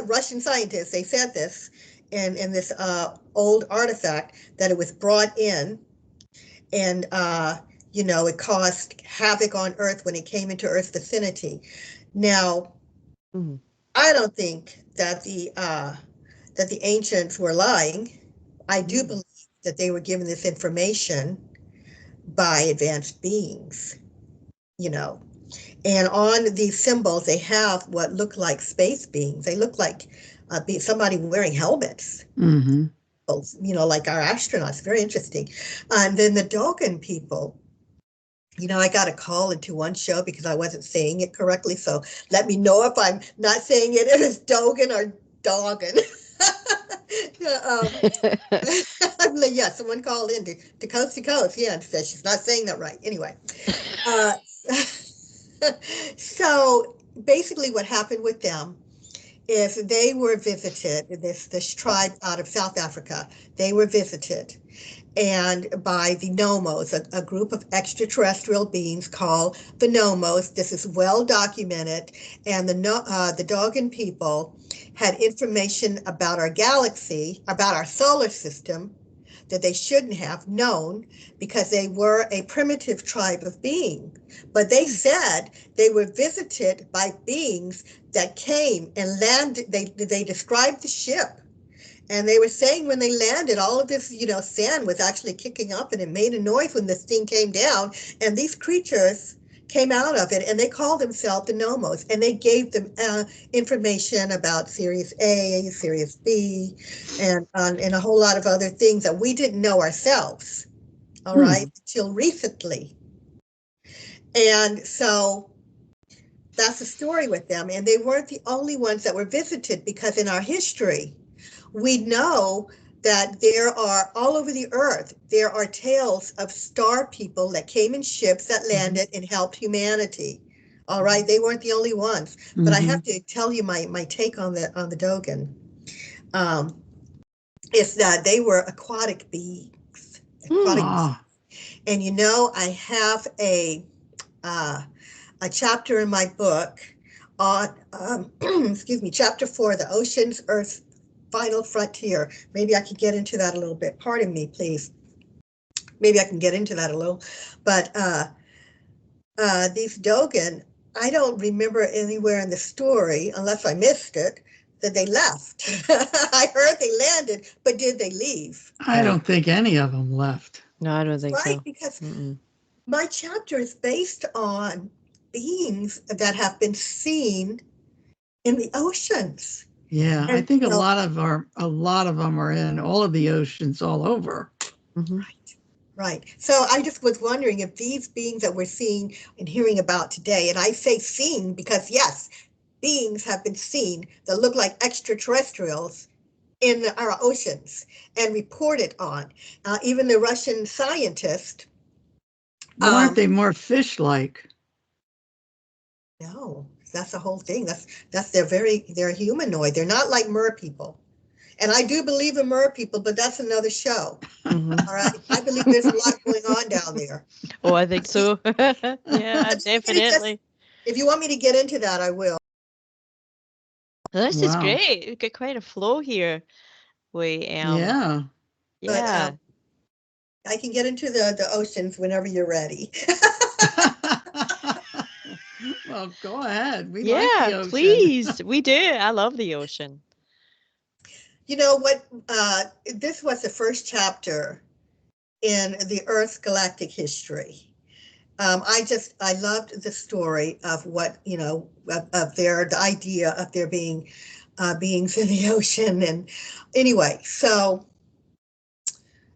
Russian scientists, they said this in this old artifact, that it was brought in and it caused havoc on Earth when it came into Earth's vicinity. Now, Mhm. I don't think that the ancients were lying. I do believe that they were given this information by advanced beings, you know. And on these symbols, they have what look like space beings. They look like somebody wearing helmets, Mm-hmm. like our astronauts. Very interesting. And then the Dogon people, I got a call into one show because I wasn't saying it correctly. So let me know if I'm not saying it as Dogan or Doggin. I'm like, yeah, someone called in to Coast to Coast. Yeah, and said she's not saying that right. Anyway, uh, so basically, what happened with them is they were visited. This tribe out of South Africa, they were visited, and by the Nomos, a group of extraterrestrial beings called the Nomos. This is well documented, and the Dogon people had information about our galaxy, about our solar system, that they shouldn't have known because they were a primitive tribe of being. But they said they were visited by beings that came and landed. They described the ship, and they were saying when they landed, all of this, sand was actually kicking up and it made a noise when this thing came down. And these creatures came out of it and they called themselves the Nomos, and they gave them information about Sirius A, Sirius B, and a whole lot of other things that we didn't know ourselves, all right, until recently. And so that's the story with them. And they weren't the only ones that were visited, because in our history, we know that there are all over the earth, there are tales of star people that came in ships that landed and helped humanity. All right, they weren't the only ones. But I have to tell you my take on the Dogon. Is that they were aquatic beings. Aquatic beings. And I have a chapter in my book on excuse me, chapter 4, the oceans, Earth, final frontier. Maybe I could get into that a little bit. Pardon me, please. Maybe I can get into that a little. But these Dogon, I don't remember anywhere in the story, unless I missed it, that they left. I heard they landed, but did they leave? I don't think any of them left. No, I don't think so. Right, because my chapter is based on beings that have been seen in the oceans. Yeah, I think a lot of them are in all of the oceans all over. Right. So I just was wondering if these beings that we're seeing and hearing about today, and I say seen because yes, beings have been seen that look like extraterrestrials in our oceans and reported on. Even the Russian scientist. Well, aren't they more fish-like? No, that's the whole thing. That's they're humanoid. They're not like mer people. And I do believe in mer people, but that's another show. All right. I believe there's a lot going on down there. Oh, I think so. Yeah, definitely. If you want me to get into that, I will. This is great. We've got quite a flow here. Yeah. But, I can get into the oceans whenever you're ready. Well, go ahead. We like the ocean. Please. We do. I love the ocean. You know what? This was the first chapter in the Earth's galactic history. I loved the story of what, the idea of there being beings in the ocean. And anyway, so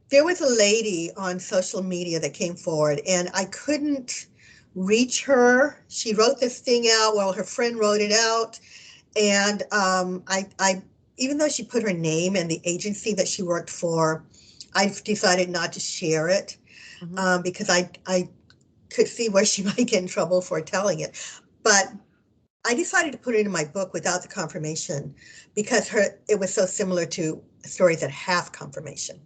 there was a lady on social media that came forward, and I couldn't reach her. She wrote this thing out. Well, her friend wrote it out. And I even though she put her name and the agency that she worked for, I've decided not to share it because I could see where she might get in trouble for telling it. But I decided to put it in my book without the confirmation because it was so similar to stories that have confirmation.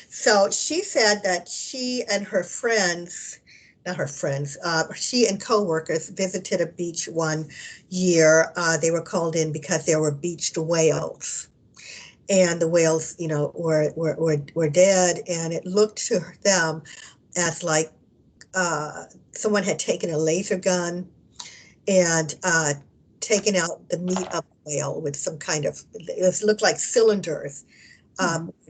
So she said that she and her friends, not her friends, she and coworkers visited a beach one year. They were called in because there were beached whales. And the whales, were dead, and it looked to them as like someone had taken a laser gun and taken out the meat of the whale with some kind of, it looked like cylinders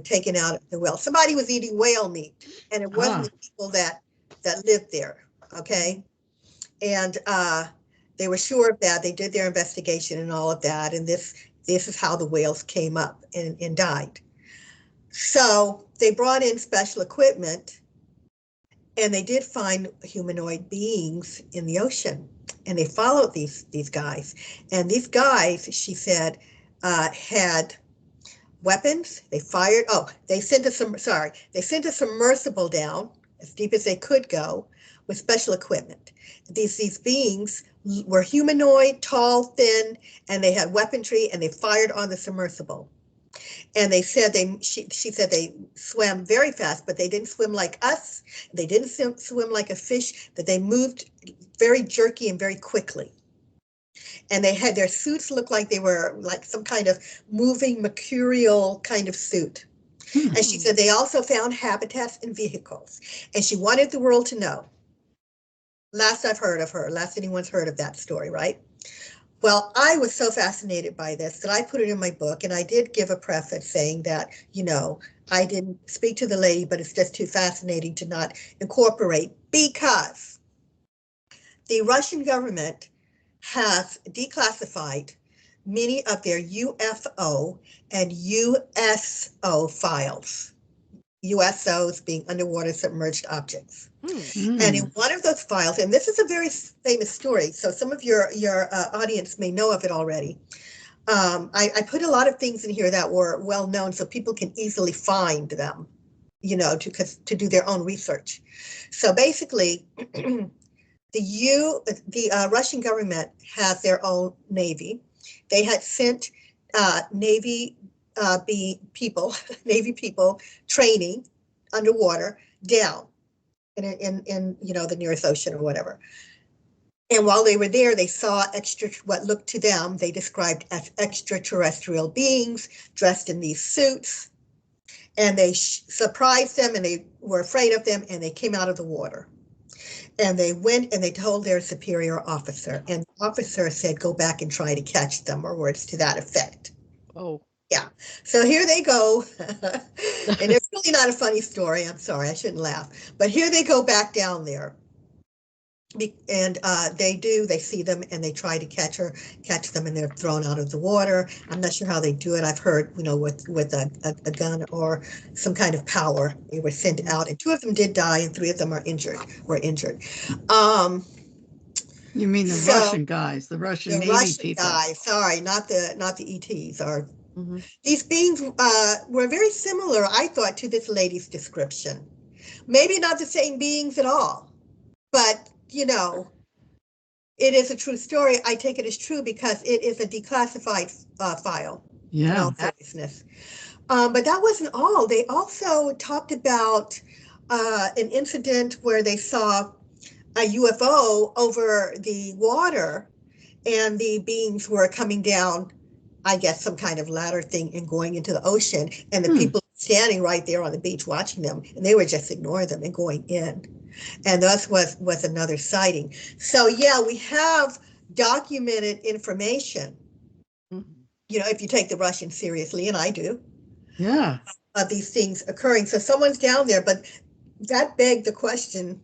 taken out of the whale. Somebody was eating whale meat, and it wasn't the people that lived there, okay? And they were sure of that. They did their investigation and all of that, and this is how the whales came up and died. So they brought in special equipment, and they did find humanoid beings in the ocean, and they followed these guys. And these guys, she said, had weapons. They fired. Oh, they sent a submersible down as deep as they could go with special equipment. These beings were humanoid, tall, thin, and they had weaponry, and they fired on the submersible. And they said she said they swam very fast, but they didn't swim like us. They didn't swim like a fish, that they moved very jerky and very quickly. And they had their suits look like they were like some kind of moving mercurial kind of suit. And she said they also found habitats and vehicles. And she wanted the world to know. Last I've heard of her, last anyone's heard of that story, right? Well, I was so fascinated by this that I put it in my book, and I did give a preface saying that, you know, I didn't speak to the lady, but it's just too fascinating to not incorporate, because the Russian government has declassified many of their UFO and USO files, USOs being underwater submerged objects. And in one of those files, and this is a very famous story, so some of your audience may know of it already. I put a lot of things in here that were well known so people can easily find them, you know, to do their own research. So basically, the Russian government has their own Navy. They had sent Navy people training underwater down in you know, the nearest ocean or whatever. And while they were there, they saw what looked to them, they described as extraterrestrial beings dressed in these suits. And they surprised them, and they were afraid of them, and they came out of the water. And they went and they told their superior officer, and the officer said, go back and try to catch them, or words to that effect. Oh. Yeah. So here they go. And it's really not a funny story. I'm sorry, I shouldn't laugh. But here they go back down there. And they see them, and they try to catch them, and they're thrown out of the water. I'm not sure how they do it. I've heard, you know, with a gun or some kind of power, they were sent out, and 2 of them did die, and 3 of them were injured. You mean the Russian guys, the Russian Navy people? Guys, sorry, not the ETs. Or these beings were very similar, I thought, to this lady's description. Maybe not the same beings at all, but you know, it is a true story. I take it as true because it is a declassified file. Yeah. In all seriousness. But that wasn't all. They also talked about an incident where they saw a UFO over the water, and the beings were coming down, I guess, some kind of ladder thing, and going into the ocean, and the people standing right there on the beach watching them, and they were just ignoring them and going in. And that was another sighting. So yeah, we have documented information, you know, if you take the Russians seriously, and I do, yeah, of these things occurring. So someone's down there, but that begged the question,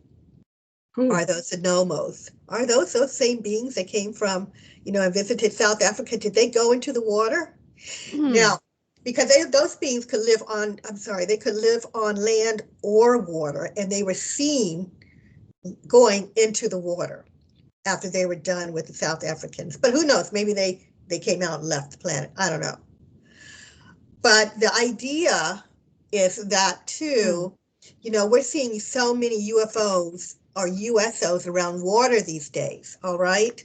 are those anomos? Are those same beings that came from, you know, and visited South Africa? Did they go into the water? Now, because those beings could live on, they could live on land or water, and they were seen going into the water after they were done with the South Africans. But who knows? Maybe they came out and left the planet. I don't know. But the idea is that too, you know, we're seeing so many UFOs or USOs around water these days, all right?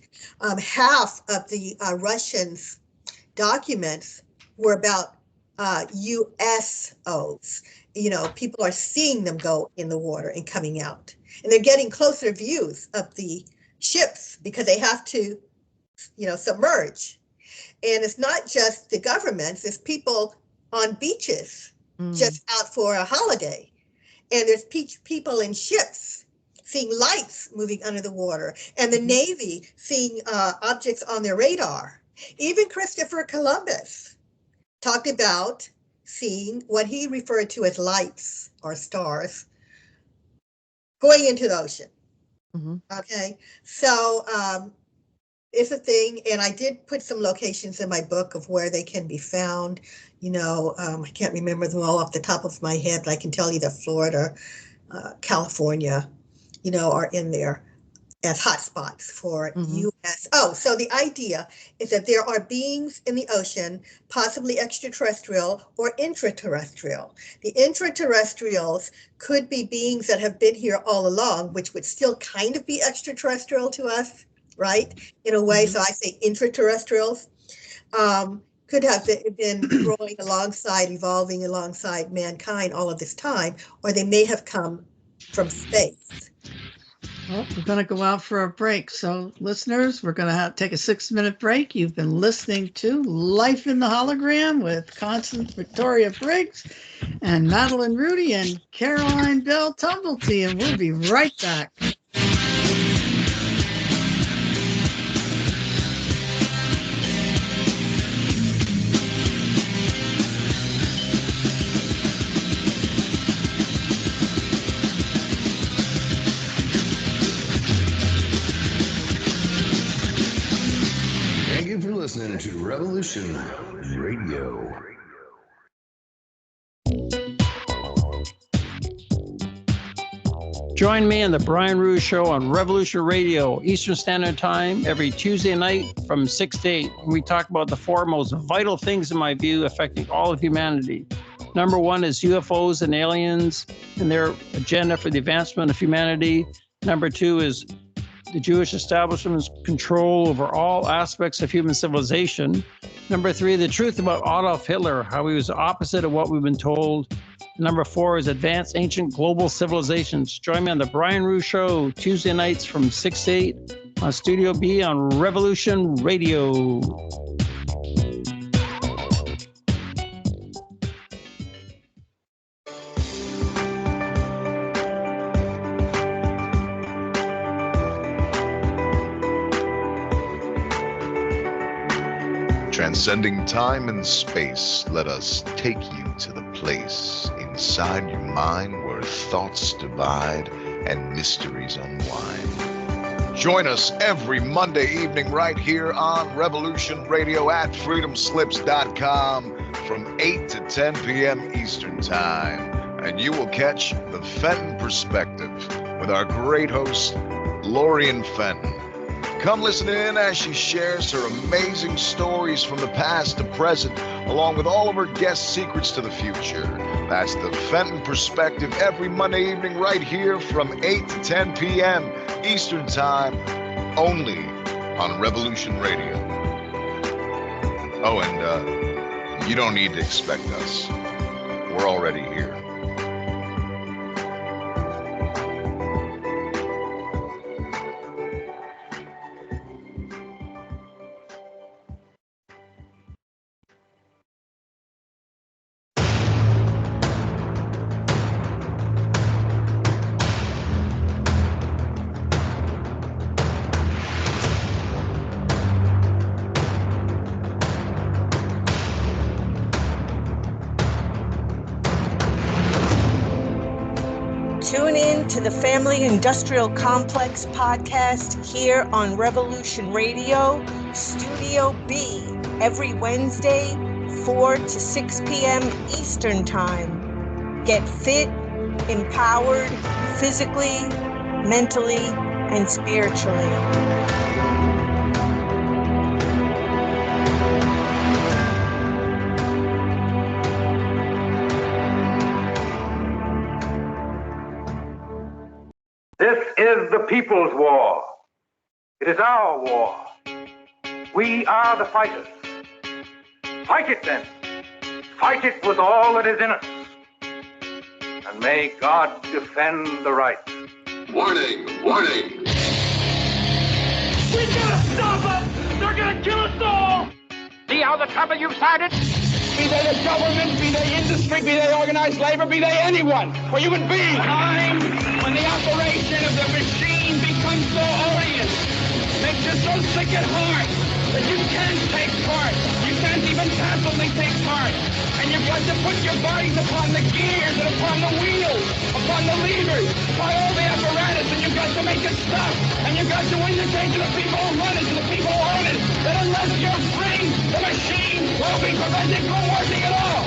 Half of the Russians' documents were about USOs. You know, people are seeing them go in the water and coming out. And they're getting closer views of the ships because they have to, you know, submerge. And it's not just the governments, it's people on beaches just out for a holiday. And there's people in ships seeing lights moving under the water, and the Navy seeing objects on their radar. Even Christopher Columbus talked about seeing what he referred to as lights or stars going into the ocean. Mm-hmm. Okay, so it's a thing, and I did put some locations in my book of where they can be found. I can't remember them all off the top of my head, but I can tell you that Florida, California, are in there as hotspots for U.S. Oh, so the idea is that there are beings in the ocean, possibly extraterrestrial or intraterrestrial. The intraterrestrials could be beings that have been here all along, which would still kind of be extraterrestrial to us, right? In a way, so I say intraterrestrials could have been growing alongside, evolving alongside mankind all of this time, or they may have come from space. Well, we're going to go out for a break. So, listeners, we're going to take a 6-minute break. You've been listening to Life in the Hologram with Constance Victoria Briggs and Madeline Rudy and Caroline Bell Tumblety, and we'll be right back. Thank you for listening to Revolution Radio. Join me on the Brian Rudy Show on Revolution Radio, Eastern Standard Time, every Tuesday night from 6 to 8. We talk about the four most vital things, in my view, affecting all of humanity. Number one is UFOs and aliens and their agenda for the advancement of humanity. Number two is the Jewish establishment's control over all aspects of human civilization. Number three, the truth about Adolf Hitler, how he was the opposite of what we've been told. Number four is advanced ancient global civilizations. Join me on the Brian Rudy Show, Tuesday nights from 6 to 8 on Studio B on Revolution Radio. Transcending time and space, let us take you to the place inside your mind where thoughts divide and mysteries unwind. Join us every Monday evening right here on Revolution Radio at freedomslips.com from 8 to 10 p.m. Eastern Time. And you will catch the Fenton Perspective with our great host, Lorian Fenton. Come listen in as she shares her amazing stories from the past to present, along with all of her guest secrets to the future. That's the Fenton Perspective every Monday evening right here from 8 to 10 p.m. Eastern Time, only on Revolution Radio. Oh, and you don't need to expect us. We're already here. Tune in to the Family Industrial Complex podcast here on Revolution Radio, Studio B, every Wednesday, 4 to 6 p.m. Eastern Time. Get fit, empowered, physically, mentally, and spiritually. This is the people's war. It is our war. We are the fighters. Fight it then. Fight it with all that is in us. And may God defend the right. Warning, warning. We gotta stop them! They're gonna kill us all! See how the trouble you've started? be they the government, be they industry, be they organized labor, be they anyone, or human being. Time when the operation of the machine becomes so odious, makes you so sick at heart that you can't take part. You can't even passively take part. And you've got to put your bodies upon the gears and upon the wheels, upon the levers, upon all the apparatus, and you've got to make it stop. And you've got to indicate to the people who run it, to the people who own it, that unless you're free, the machine will be prevented from working at all.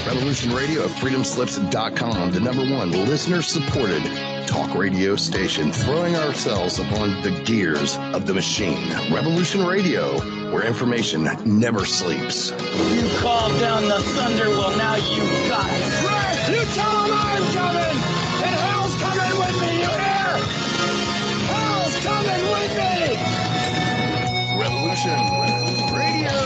Revolution Radio at freedomslips.com, the #1 listener-supported talk radio station, throwing ourselves upon the gears of the machine. Revolution Radio, where information never sleeps. You called down the thunder, well now you got it. Right, you tell them I'm coming, and hell's coming with me, you hear? Hell's coming with me! Revolution Radio.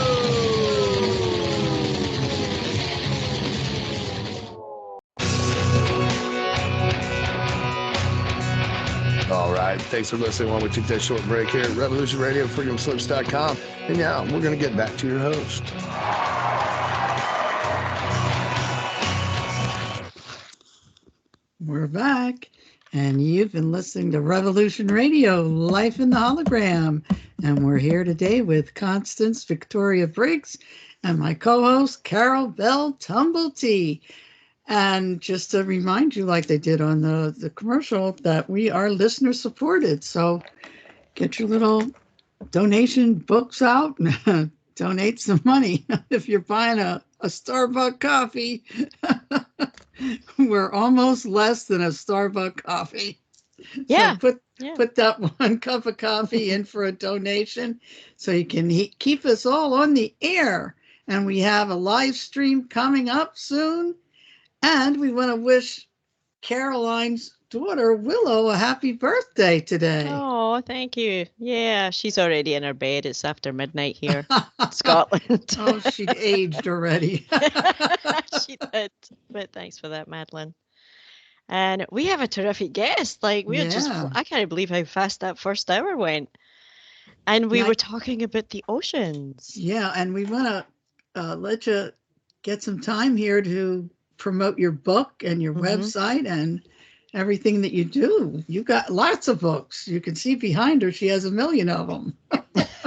All right. Thanks for listening while we took that short break here at Revolution Radio, freedomslips.com. And now we're going to get back to your host. We're back, and you've been listening to Revolution Radio, Life in the Hologram. And we're here today with Constance Victoria Briggs and my co-host, Carol Bell Tumblety. And just to remind you, like they did on the commercial, that we are listener supported. So get your little donation books out and donate some money. If you're buying a Starbucks coffee, we're almost less than a Starbucks coffee. Yeah. So put that one cup of coffee in for a donation so you can keep us all on the air. And we have a live stream coming up soon. And we want to wish Caroline's daughter, Willow, a happy birthday today. Oh, thank you. Yeah, she's already in her bed. It's after midnight here in Scotland. Oh, she'd aged already. She did. But thanks for that, Madeline. And we have a terrific guest. Like, I can't believe how fast that first hour went. And we were talking about the oceans. Yeah, and we want to let you get some time here to promote your book and your website and everything that you do. You got lots of books. You can see behind her, she has 1 million of them.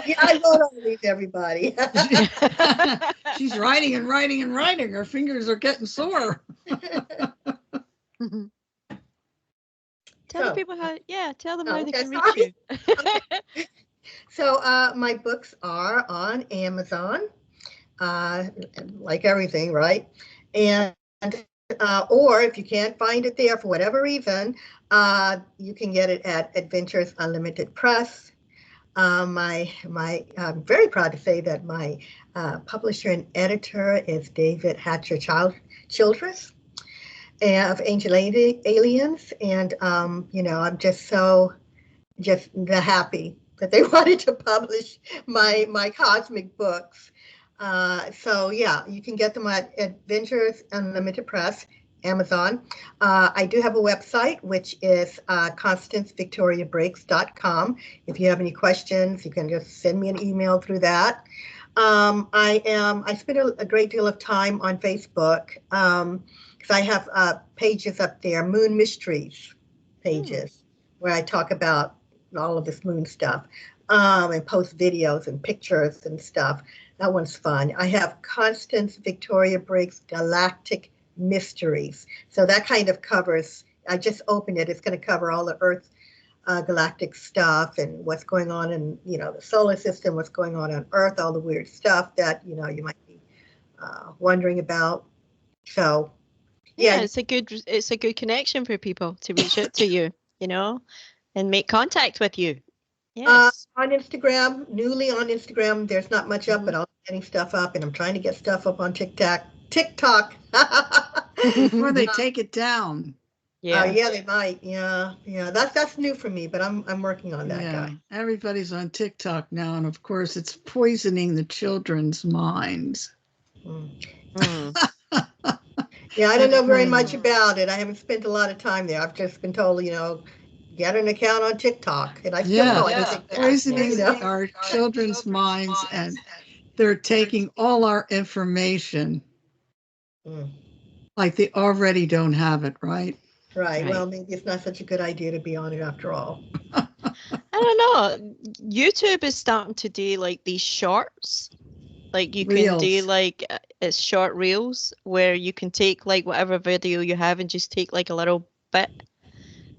Yeah, I wrote all these, everybody. She's writing and writing and writing. Her fingers are getting sore. Tell the people how they can reach you. So my books are on Amazon, like everything, right? And or if you can't find it there for whatever reason, you can get it at Adventures Unlimited Press. I'm very proud to say that my publisher and editor is David Hatcher Childress of Ancient Aliens, and I'm just happy that they wanted to publish my cosmic books. So yeah, you can get them at Adventures Unlimited Press, Amazon. I do have a website, which is ConstanceVictoriaBriggs.com. If you have any questions, you can just send me an email through that. I spend a great deal of time on Facebook because I have pages up there, Moon Mysteries pages, where I talk about all of this moon stuff and post videos and pictures and stuff. That one's fun. I have Constance Victoria Briggs Galactic Mysteries. So that kind of covers, I just opened it. It's going to cover all the Earth galactic stuff and what's going on in, the solar system, what's going on Earth, all the weird stuff that, you might be wondering about. So, yeah. It's a good connection for people to reach out to you, and make contact with you. Yes. On Instagram, newly on Instagram, there's not much up, but I'm getting stuff up, and I'm trying to get stuff up on TikTok. Before they take it down. Yeah, they might. Yeah. That's new for me, but I'm working on that. Guy. Everybody's on TikTok now, and of course, it's poisoning the children's minds. Yeah, I don't know very much about it. I haven't spent a lot of time there. I've just been told, get an account on TikTok, and I still know I don't think that, poisoning our children's minds, and they're taking all our information. Mm. Like they already don't have it, right? Right. Right. Well, maybe it's not such a good idea to be on it after all. I don't know. YouTube is starting to do like these shorts. Like you can do Reels. like it's short reels where you can take like whatever video you have and just take like a little bit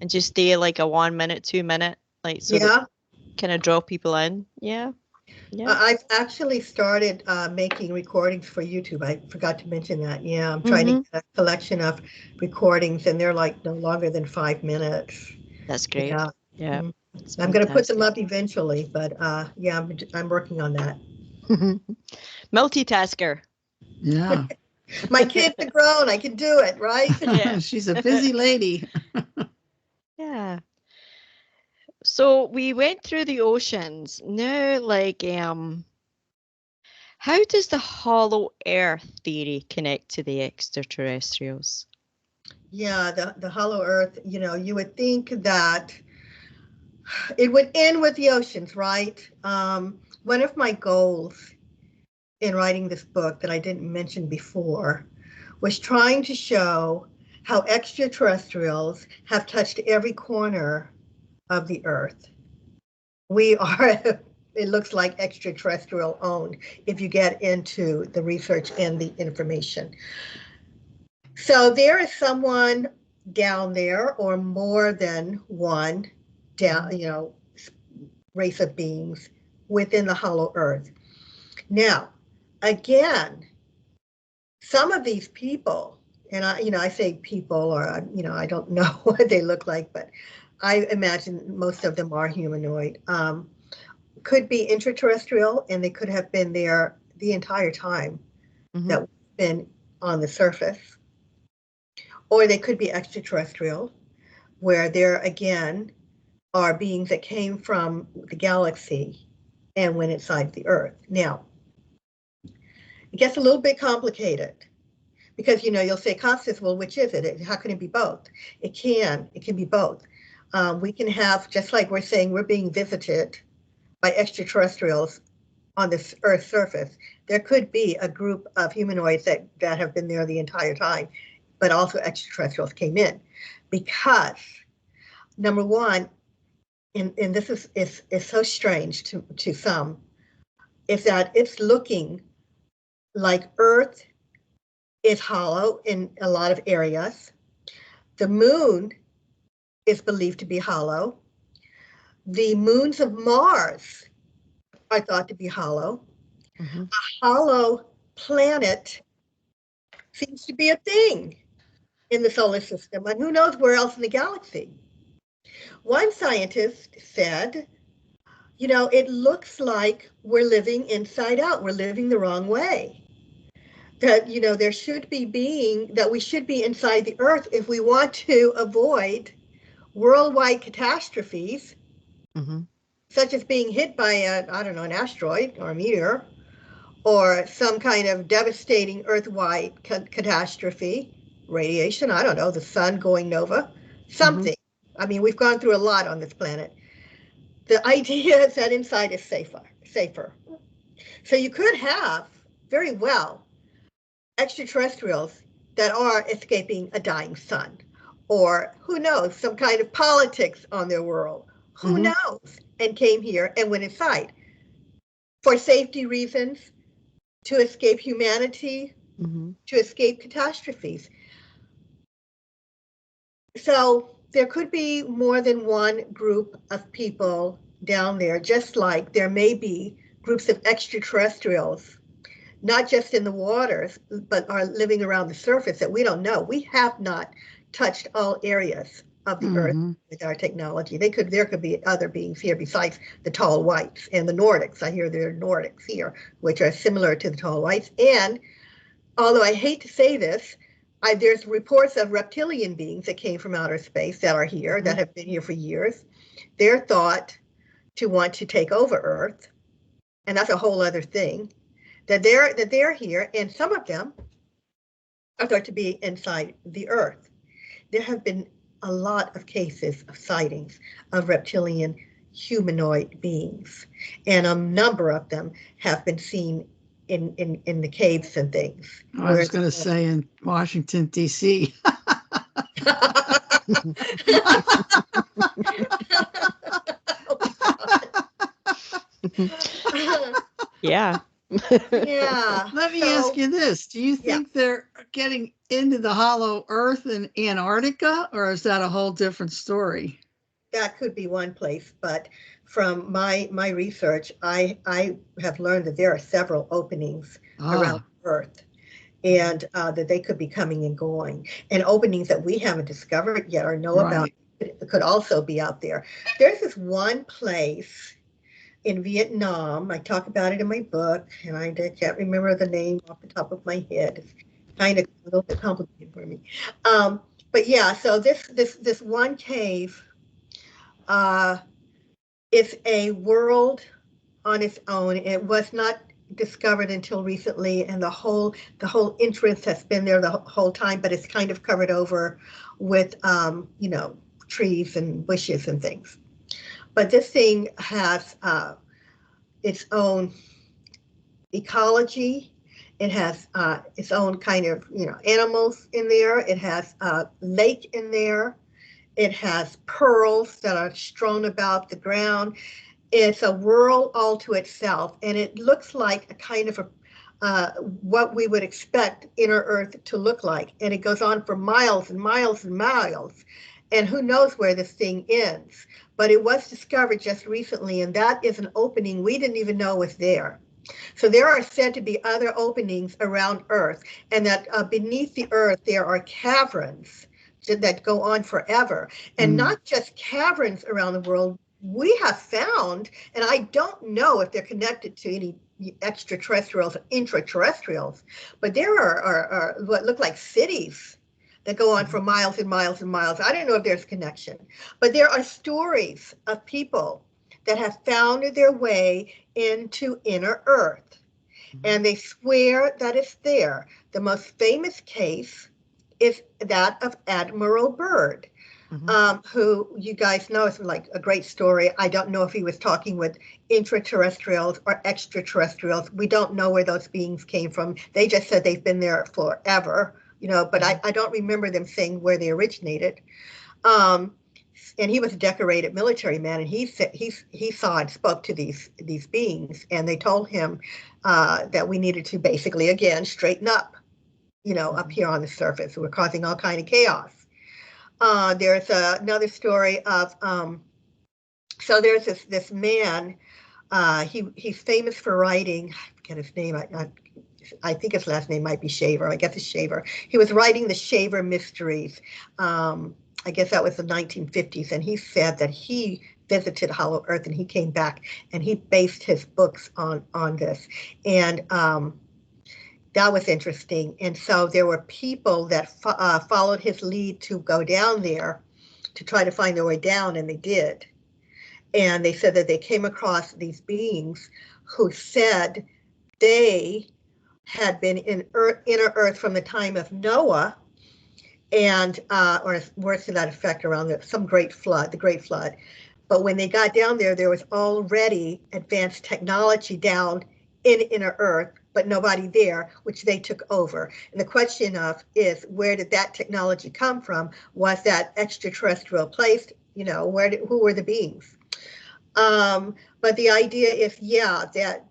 and just do like a 1 minute, 2 minute, like so that Yeah. kind of draw people in. Yeah. Yeah. I've actually started making recordings for YouTube. I forgot to mention that. Yeah, I'm trying Mm-hmm. to get a collection of recordings, and they're like no longer than 5 minutes. That's great. Yeah. Yeah. Mhm. It's I'm going to put them fantastic. up eventually, but yeah, I'm working on that. Multitasker. Yeah. My kids are grown. I can do it, right? Yeah. She's a busy lady. Yeah. So we went through the oceans. Now, like, how does the hollow earth theory connect to the extraterrestrials? Yeah, the hollow earth, you would think that it would end with the oceans, right? One of my goals in writing this book that I didn't mention before was trying to show how extraterrestrials have touched every corner of the earth. We are, it looks like extraterrestrial owned if you get into the research and the information. So there is someone down there, or more than one down, race of beings within the hollow earth. Now, again, some of these people, and I say people, or I don't know what they look like, but I imagine most of them are humanoid. Could be intraterrestrial, and they could have been there the entire time that we've been on the surface, or they could be extraterrestrial, where there again are beings that came from the galaxy and went inside the Earth. Now, it gets a little bit complicated because you'll say, Constance, well, which is it? How can it be both? It can be both. We can have, just like we're saying, we're being visited by extraterrestrials on this Earth's surface. There could be a group of humanoids that have been there the entire time, but also extraterrestrials came in, because number one, and this is so strange to some, is that it's looking like Earth is hollow in a lot of areas. The moon is believed to be hollow. The moons of Mars are thought to be hollow. A hollow planet seems to be a thing in the solar system, and who knows where else in the galaxy. One scientist said, it looks like we're living inside out. We're living the wrong way. That, there should be that we should be inside the Earth if we want to avoid worldwide catastrophes, such as being hit by an asteroid or a meteor, or some kind of devastating Earth-wide catastrophe, radiation, I don't know, the sun going nova, something. I mean, we've gone through a lot on this planet. The idea is that inside is safer. So you could have, very well, extraterrestrials that are escaping a dying sun, or who knows, some kind of politics on their world. Who knows? And came here and went inside for safety reasons, to escape humanity, to escape catastrophes. So there could be more than one group of people down there, just like there may be groups of extraterrestrials, not just in the waters, but are living around the surface that we don't know. We have not touched all areas of the Earth with our technology. There could be other beings here besides the tall whites and the Nordics. I hear there are Nordics here, which are similar to the tall whites. And although I hate to say this, there's reports of reptilian beings that came from outer space that are here, that have been here for years. They're thought to want to take over Earth, and that's a whole other thing. That they're here, and some of them are thought to be inside the Earth. There have been a lot of cases of sightings of reptilian humanoid beings, and a number of them have been seen in the caves and things. I was going to say in Washington, D.C. Yeah. Yeah. Let me ask you this. Do you think they're getting into the hollow earth in Antarctica, or is that a whole different story? That could be one place, but from my research, I have learned that there are several openings around Earth, and that they could be coming and going, and openings that we haven't discovered yet or know about could also be out there. There's this one place in Vietnam. I talk about it in my book, and I can't remember the name off the top of my head. It's kind of a little bit complicated for me. But yeah, so this one cave is a world on its own. It was not discovered until recently, and the whole entrance has been there the whole time, but it's kind of covered over with trees and bushes and things. But this thing has its own ecology. It has its own kind of animals in there. It has a lake in there. It has pearls that are strewn about the ground. It's a world all to itself, and it looks like a kind of what we would expect inner Earth to look like. And it goes on for miles and miles and miles, and who knows where this thing ends. But it was discovered just recently, and that is an opening we didn't even know was there. So there are said to be other openings around Earth, and that beneath the Earth there are caverns that go on forever, and not just caverns around the world. We have found, and I don't know if they're connected to any extraterrestrials or intraterrestrials, but there are what look like cities that go on for miles and miles and miles. I don't know if there's a connection, but there are stories of people that have found their way into inner Earth, and they swear that it's there. The most famous case is that of Admiral Byrd, who you guys know is like a great story. I don't know if he was talking with intraterrestrials or extraterrestrials. We don't know where those beings came from. They just said they've been there forever, but I don't remember them saying where they originated. And he was a decorated military man, and he saw and spoke to these beings, and they told him that we needed to basically, again, straighten up, up here on the surface. We're causing all kind of chaos. There's another story of, so there's this man, he's famous for writing, I forget his name, I think his last name might be Shaver, I guess it's Shaver. He was writing the Shaver Mysteries. I guess that was the 1950s, and he said that he visited Hollow Earth and he came back and he based his books on this. And that was interesting. And so there were people that followed his lead to go down there to try to find their way down, and they did. And they said that they came across these beings who said they had been in inner Earth from the time of Noah, and or words to that effect, around some great flood, the Great Flood. But when they got down there, there was already advanced technology down in inner Earth, but nobody there, which they took over. And the question is, where did that technology come from? Was that extraterrestrial placed? Who were the beings? But the idea is, that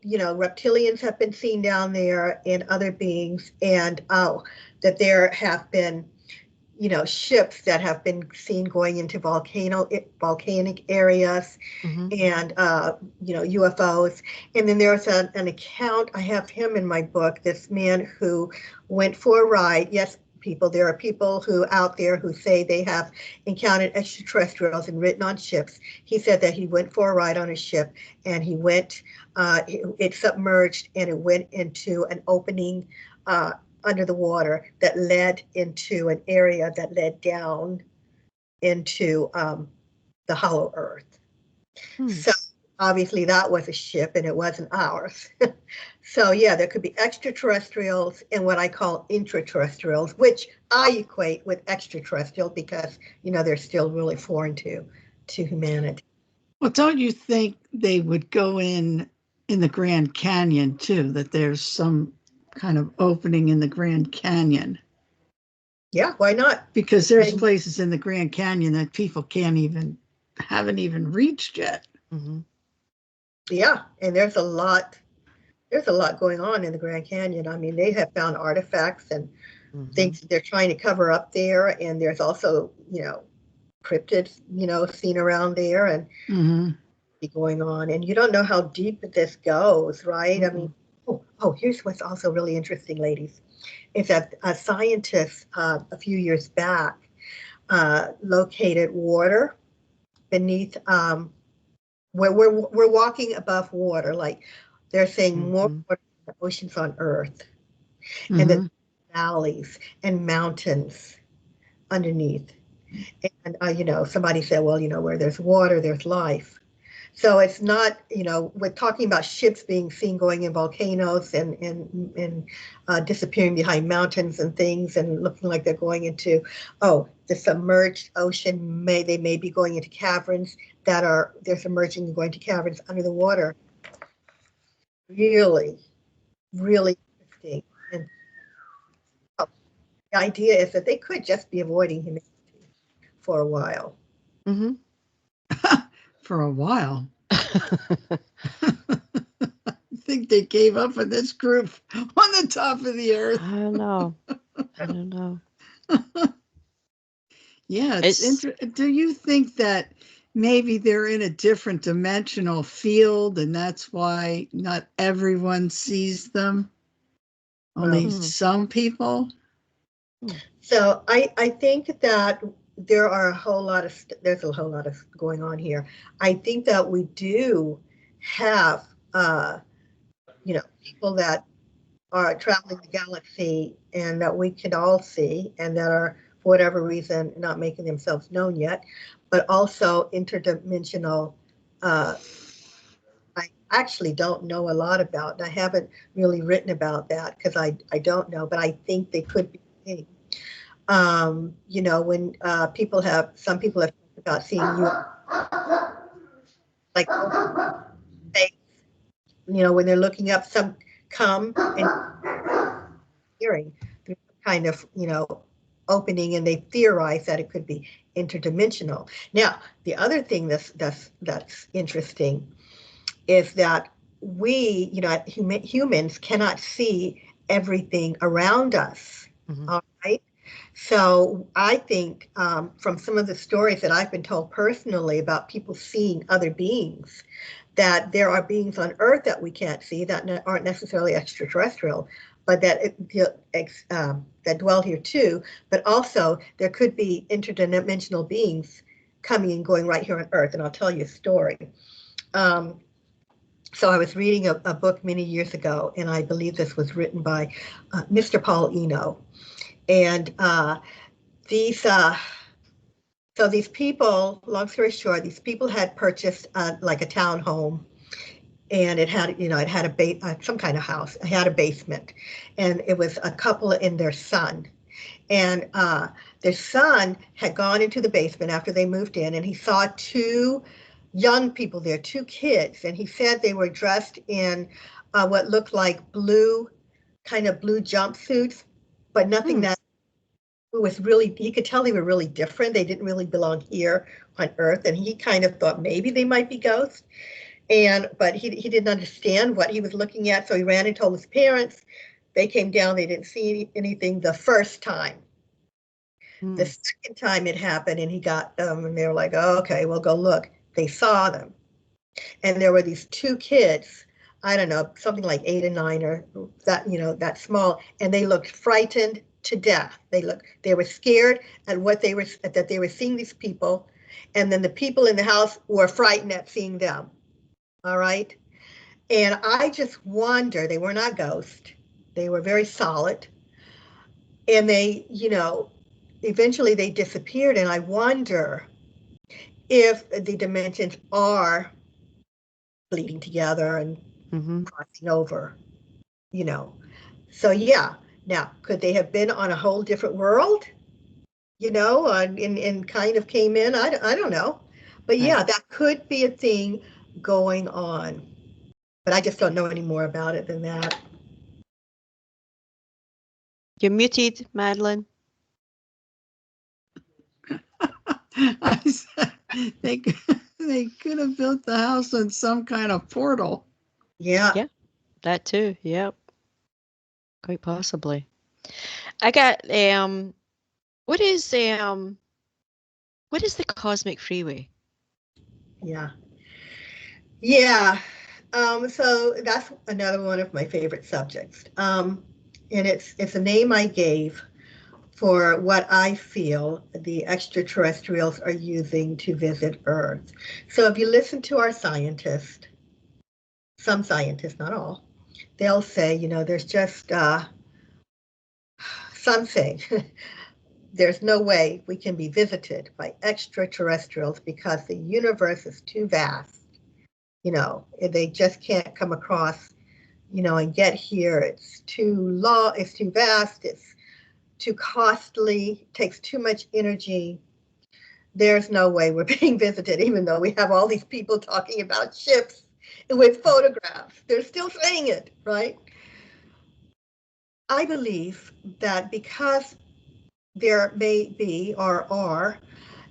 reptilians have been seen down there and other beings, and that there have been, ships that have been seen going into volcanic areas, and UFOs. And then there's an account, I have him in my book, this man who went for a ride. Yes, there are people who out there who say they have encountered extraterrestrials and ridden on ships. He said that he went for a ride on a ship, and he went, it submerged, and it went into an opening under the water that led into an area that led down into the Hollow Earth. So obviously that was a ship, and it wasn't ours. So yeah, there could be extraterrestrials and what I call intraterrestrials, which I equate with extraterrestrial because, they're still really foreign to humanity. Well, don't you think they would go in in the Grand Canyon too, that there's some kind of opening in the Grand Canyon. Yeah, why not? Because there's places in the Grand Canyon that people haven't even reached yet. Mm-hmm. Yeah, and there's a lot going on in the Grand Canyon. I mean, they have found artifacts and things they're trying to cover up there, and there's also, cryptids, seen around there and be going on. And you don't know how deep this goes, right? I mean, here's what's also really interesting, ladies, is that a scientist a few years back located water beneath where we're walking above water, like they're saying more water than the oceans on Earth, and the valleys and mountains underneath. And somebody said, well, where there's water, there's life. So it's not, we're talking about ships being seen going in volcanoes and disappearing behind mountains and things, and looking like they're going into, the submerged ocean. They may be going into caverns they're submerging and going to caverns under the water. Really, really interesting. And the idea is that they could just be avoiding humanity for a while. Mm-hmm. For a while. I think they gave up on this group on the top of the earth. I don't know. Yeah, it's interesting. Do you think that maybe they're in a different dimensional field, and that's why not everyone sees them? Only some people? So I think that there's a whole lot of going on here. I think that we do have, people that are traveling the galaxy and that we can all see, and that are, for whatever reason, not making themselves known yet, but also interdimensional. I actually don't know a lot about, and I haven't really written about that because I don't know, but I think they could be a thing. When some people have talked about seeing you, like space, when they're looking up, some come and hearing through kind of, opening, and they theorize that it could be interdimensional. Now, the other thing that's interesting is that we, humans cannot see everything around us. All right. So I think from some of the stories that I've been told personally about people seeing other beings, that there are beings on Earth that we can't see that aren't necessarily extraterrestrial, but that that dwell here too. But also there could be interdimensional beings coming and going right here on Earth. And I'll tell you a story. So I was reading a book many years ago, and I believe this was written by Mr. Paul Eno. And these people, long story short, these people had purchased like a townhome, and it had, some kind of house. It had a basement, and it was a couple and their son. And their son had gone into the basement after they moved in, and he saw two young people there, two kids, and he said they were dressed in what looked like blue jumpsuits, but nothing that was really, he could tell they were really different. They didn't really belong here on Earth, and he kind of thought maybe they might be ghosts. But he didn't understand what he was looking at, so he ran and told his parents. They came down, they didn't see anything the first time. The second time it happened, and he got them, and they were like, oh, okay, we'll go look. They saw them. And there were these two kids, I don't know, something like 8 and 9 or that, that small, and they looked frightened to death. They were scared at that they were seeing these people, and then the people in the house were frightened at seeing them. All right. And I just wonder, they were not ghosts. They were very solid. And they, eventually they disappeared. And I wonder if the dimensions are bleeding together and crossing over, So yeah. Now, could they have been on a whole different world, and kind of came in? I don't know. But yeah, that could be a thing going on. But I just don't know any more about it than that. You're muted, Madeline. I said they could have built the house on some kind of portal. Yeah. Yeah, that too. Yep. Quite possibly. I got what is the cosmic freeway? Yeah. Yeah. So that's another one of my favorite subjects. And it's a name I gave for what I feel the extraterrestrials are using to visit Earth. So if you listen to our scientists, some scientists, not all, they'll say, there's just something. There's no way we can be visited by extraterrestrials because the universe is too vast. They just can't come across, and get here. It's too it's too vast, it's too costly, takes too much energy. There's no way we're being visited, even though we have all these people talking about ships with photographs. They're still saying it, right? I believe that because there may be or are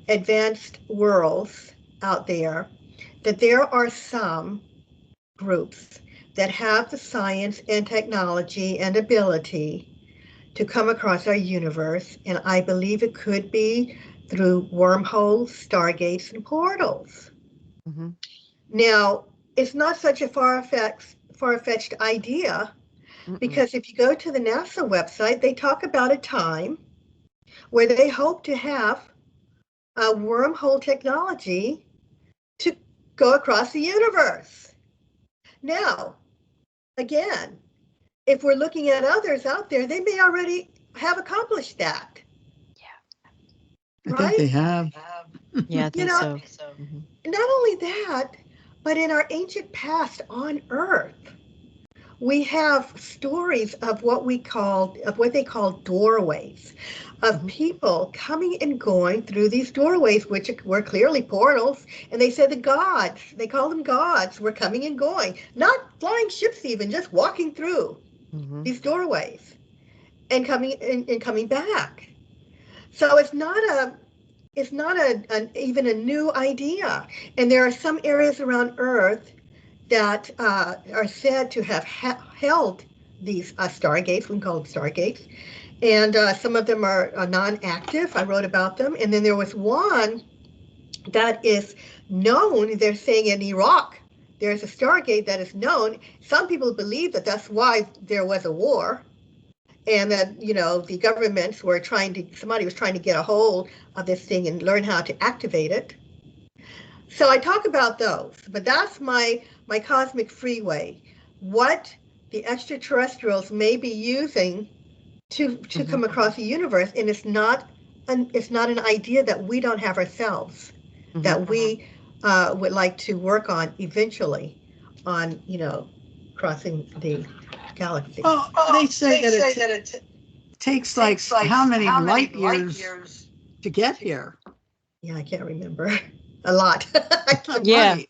advanced worlds out there, that there are some groups that have the science and technology and ability to come across our universe, and I believe it could be through wormholes, stargates, and portals. Mm-hmm. Now, it's not such a far-fetched idea, because if you go to the NASA website, they talk about a time where they hope to have a wormhole technology to go across the universe. Now, again, if we're looking at others out there, they may already have accomplished that. I think they have. Yeah, I think so. Not only that, but in our ancient past on Earth, we have stories of what they call doorways, of people coming and going through these doorways, which were clearly portals. And they said they call them gods, were coming and going, not flying ships even, just walking through these doorways and coming back. So it's not even a new idea. And there are some areas around Earth that are said to have held these stargates. We can call them stargates. And some of them are non-active. I wrote about them. And then there was one that is known. They're saying in Iraq, there's a stargate that is known. Some people believe that that's why there was a war. And that, the governments were somebody was trying to get a hold of this thing and learn how to activate it. So I talk about those, but that's my cosmic freeway. What the extraterrestrials may be using to come across the universe, and it's not an idea that we don't have ourselves, that we would like to work on eventually, on crossing the galaxy. Well, they say that it takes like how many light years to get here? Yeah, I can't remember. A lot. Yeah. Right.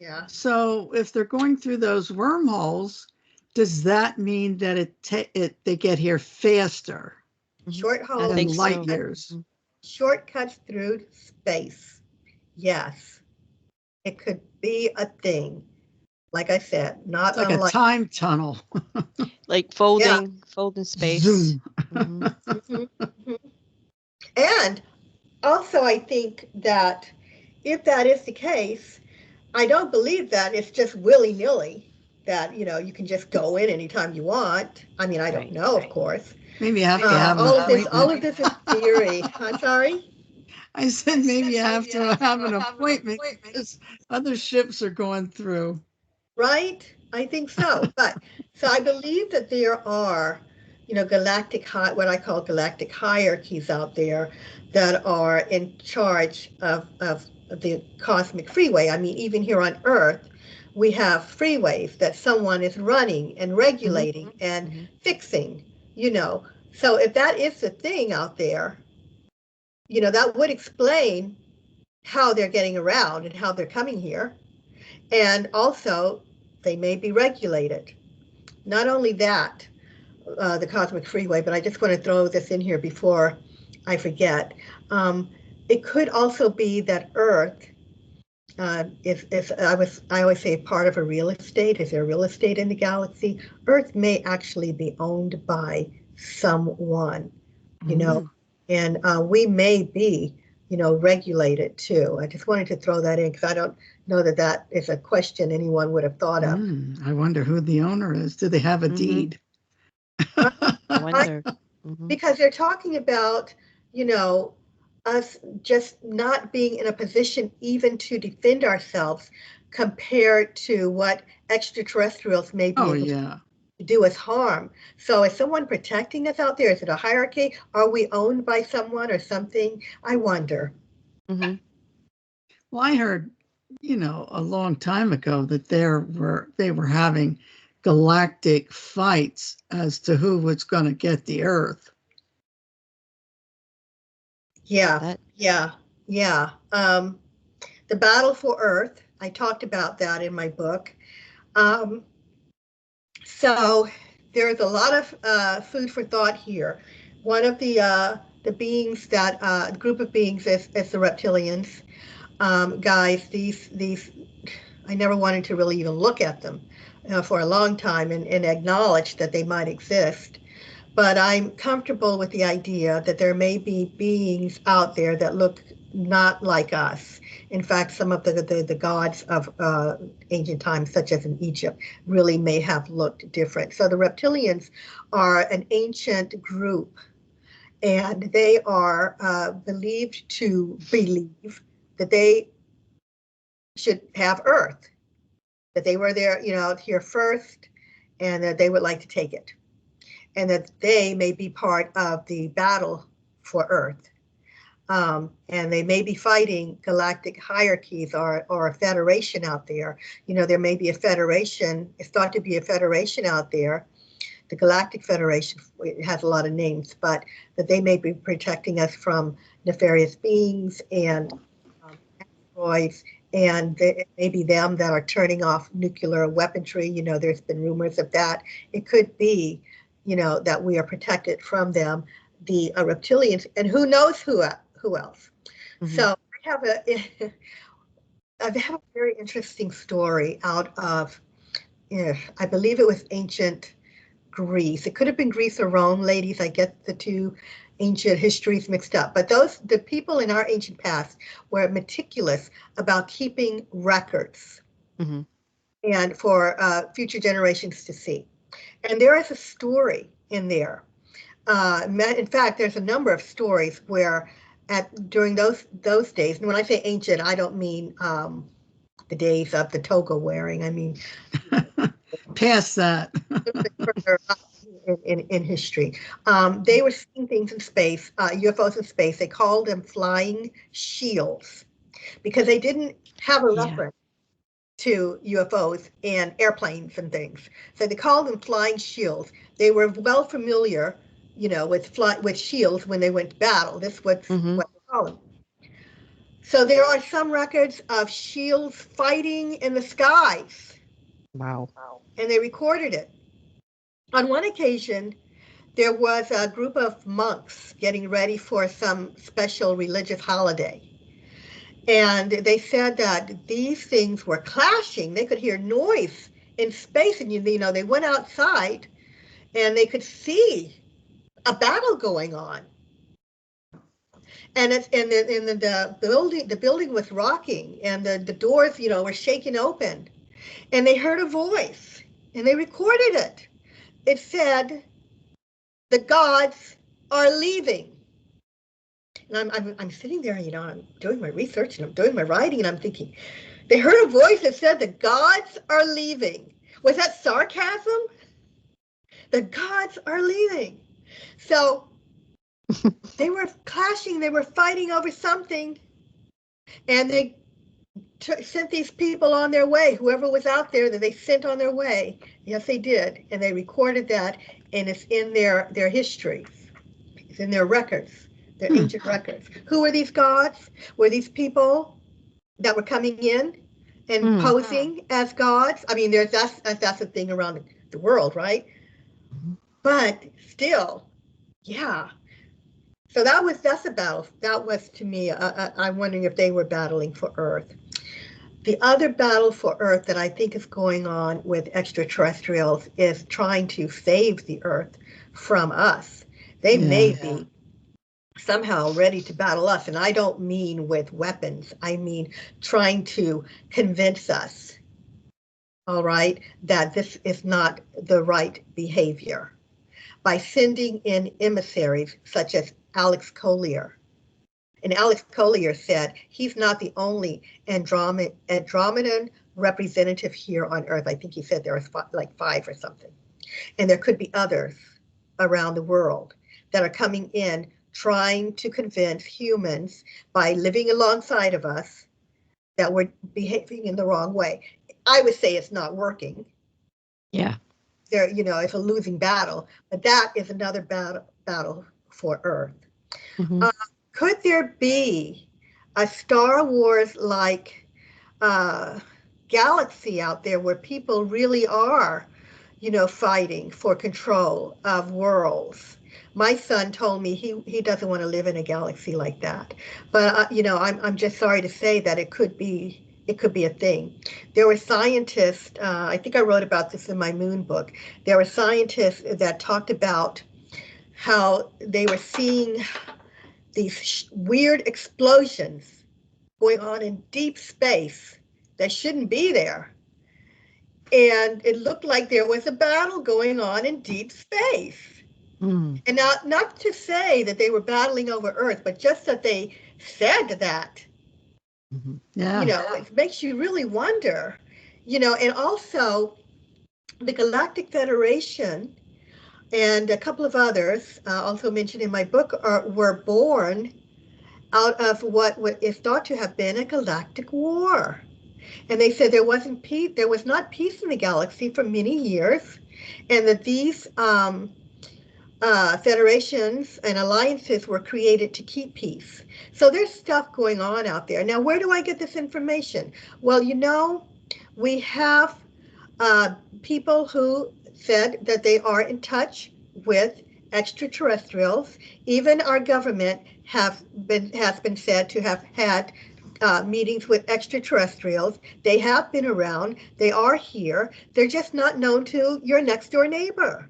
Yeah. So if they're going through those wormholes, does that mean that they get here faster? Shortcuts light years. Shortcuts through space. Yes, it could be a thing. Like I said, not it's like a time tunnel. Like folding space. Zoom. And also, I think that if that is the case, I don't believe that it's just willy-nilly, that you can just go in anytime you want. I mean, I don't know, of course. Maybe you have to have all of this is theory. I'm sorry? I said maybe you have to have an appointment because other ships are going through. Right? I think so. But so I believe that there are, what I call galactic hierarchies out there that are in charge of the cosmic freeway. I mean, even here on Earth, we have freeways that someone is running and regulating and fixing, So if that is the thing out there, that would explain how they're getting around and how they're coming here. And also They may be regulated. Not only that, the cosmic freeway, but I just want to throw this in here before I forget. It could also be that Earth, if I always say part of a real estate, is there real estate in the galaxy? Earth may actually be owned by someone, you know, and we may be, you know, regulated too. I just wanted to throw that in because I don't know that that is a question anyone would have thought of. I wonder who the owner is. Do they have a deed? I wonder. Because they're talking about, you know, us just not being in a position even to defend ourselves compared to what extraterrestrials may be able to do us harm. So is someone protecting us out there? Is it a hierarchy? Are we owned by someone or something? I wonder. Well, I heard, you know, a long time ago that they were having galactic fights as to who was going to get the Earth. Yeah. The battle for Earth. I talked about that in my book. So there's a lot of food for thought here. One of the beings that group of beings is the reptilians. Guys, these I never wanted to really even look at them for a long time and acknowledge that they might exist. But I'm comfortable with the idea that there may be beings out there that look not like us. In fact, some of the gods of ancient times, such as in Egypt, really may have looked different. So the reptilians are an ancient group, and they are believed to believe that they should have Earth, that they were there, you know, here first, and that they would like to take it, and that they may be part of the battle for Earth. And they may be fighting galactic hierarchies or a federation out there. You know, there may be a federation. It's thought to be a federation out there. The Galactic Federation, it has a lot of names, but that they may be protecting us from nefarious beings and asteroids, and it may be them that are turning off nuclear weaponry. You know, there's been rumors of that. It could be, you know, that we are protected from them, the reptilians, and who knows who else. So I have a very interesting story out of, I believe it was ancient Greece. It could have been Greece or Rome, ladies. I get the two ancient histories mixed up. But the people in our ancient past were meticulous about keeping records and for future generations to see. And there is a story in there. In fact, there's a number of stories where during those days, and when I say ancient, I don't mean the days of the toga wearing. I mean, past that. in history, they were seeing things in space, UFOs in space. They called them flying shields because they didn't have a reference to UFOs and airplanes and things. So they called them flying shields. They were well familiar, you know, with shields when they went to battle. This is what they call them. So there are some records of shields fighting in the skies. Wow. And they recorded it. On one occasion, there was a group of monks getting ready for some special religious holiday. And they said that these things were clashing. They could hear noise in space. And, you know, they went outside and they could see a battle going on. And the building was rocking, and the doors, you know, were shaking open. And they heard a voice, and they recorded it. It said, "The gods are leaving." And I'm sitting there, you know, I'm doing my research and I'm doing my writing, and I'm thinking, they heard a voice that said, "The gods are leaving." Was that sarcasm? The gods are leaving. So they were clashing, they were fighting over something, and they sent these people on their way, whoever was out there that they sent on their way. Yes, they did. And they recorded that, and it's in their history. It's in their records, their ancient records. Who were these gods? Were these people that were coming in and posing as gods. I mean, that's a thing around the world, right? But still, yeah. So that's a battle. That was, to me, I'm wondering if they were battling for Earth. The other battle for Earth that I think is going on with extraterrestrials is trying to save the Earth from us. They may be somehow ready to battle us, and I don't mean with weapons. I mean trying to convince us, all right, that this is not the right behavior by sending in emissaries such as Alex Collier. And Alex Collier said he's not the only Andromedan representative here on Earth. I think he said there was like 5 or something. And there could be others around the world that are coming in trying to convince humans by living alongside of us that we're behaving in the wrong way. I would say it's not working. Yeah. There, it's a losing battle, but that is another battle for Earth. Could there be a Star Wars-like galaxy out there where people really are, fighting for control of worlds? My son told me he doesn't want to live in a galaxy like that. But I'm just sorry to say that it could be a thing. There were scientists, I think I wrote about this in my Moon book. There were scientists that talked about how they were seeing these weird explosions going on in deep space that shouldn't be there. And it looked like there was a battle going on in deep space. And not to say that they were battling over Earth, but just that they said that. It makes you really wonder, and also the Galactic Federation and a couple of others, also mentioned in my book, were born out of what is thought to have been a galactic war. And they said there wasn't peace, there was not peace in the galaxy for many years, and that these federations and alliances were created to keep peace. So there's stuff going on out there. Now, where do I get this information? Well, we have people who said that they are in touch with extraterrestrials. Even our government has been said to have had meetings with extraterrestrials. They have been around. They are here. They're just not known to your next door neighbor.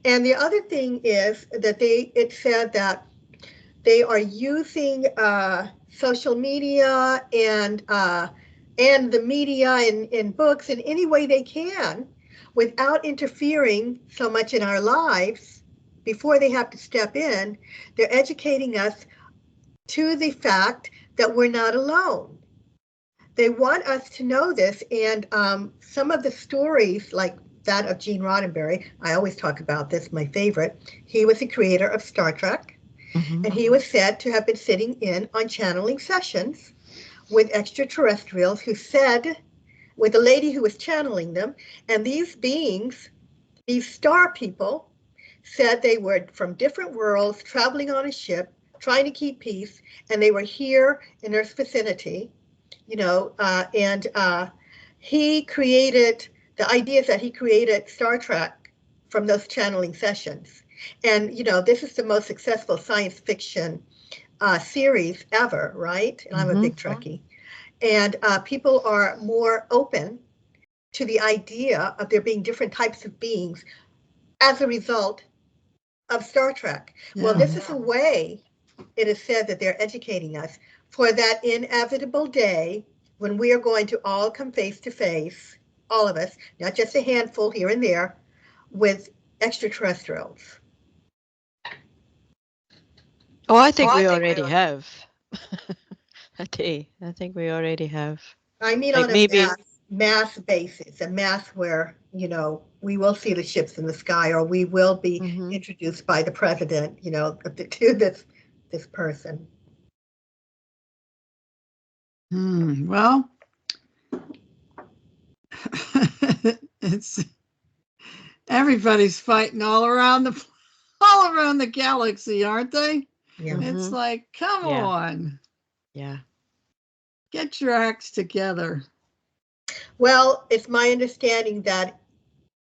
And the other thing is that it said that they are using social media and the media in books in any way they can without interfering so much in our lives before they have to step in. They're educating us to the fact that we're not alone. They want us to know this, and some of the stories, like that of Gene Roddenberry, I always talk about this, my favorite. He was the creator of Star Trek, and he was said to have been sitting in on channeling sessions with extraterrestrials who said, with a lady who was channeling them, and these beings, these star people, said they were from different worlds, traveling on a ship, trying to keep peace, and they were here in Earth's vicinity, and he created, the idea is that he created Star Trek from those channeling sessions. And, this is the most successful science fiction series ever, right? And I'm a big Trekkie. And people are more open to the idea of there being different types of beings as a result of Star Trek. Well, this is a way, it is said, that they're educating us for that inevitable day when we are going to all come face to face, all of us, not just a handful here and there, with extraterrestrials. Oh, I think we already have. I think we already have. I mean, like on a mass basis, a mass where, we will see the ships in the sky, or we will be introduced by the president, to this person. Well, it's everybody's fighting all around the galaxy, aren't they? Yeah. It's like, come on. Yeah. Get your acts together. Well, it's my understanding that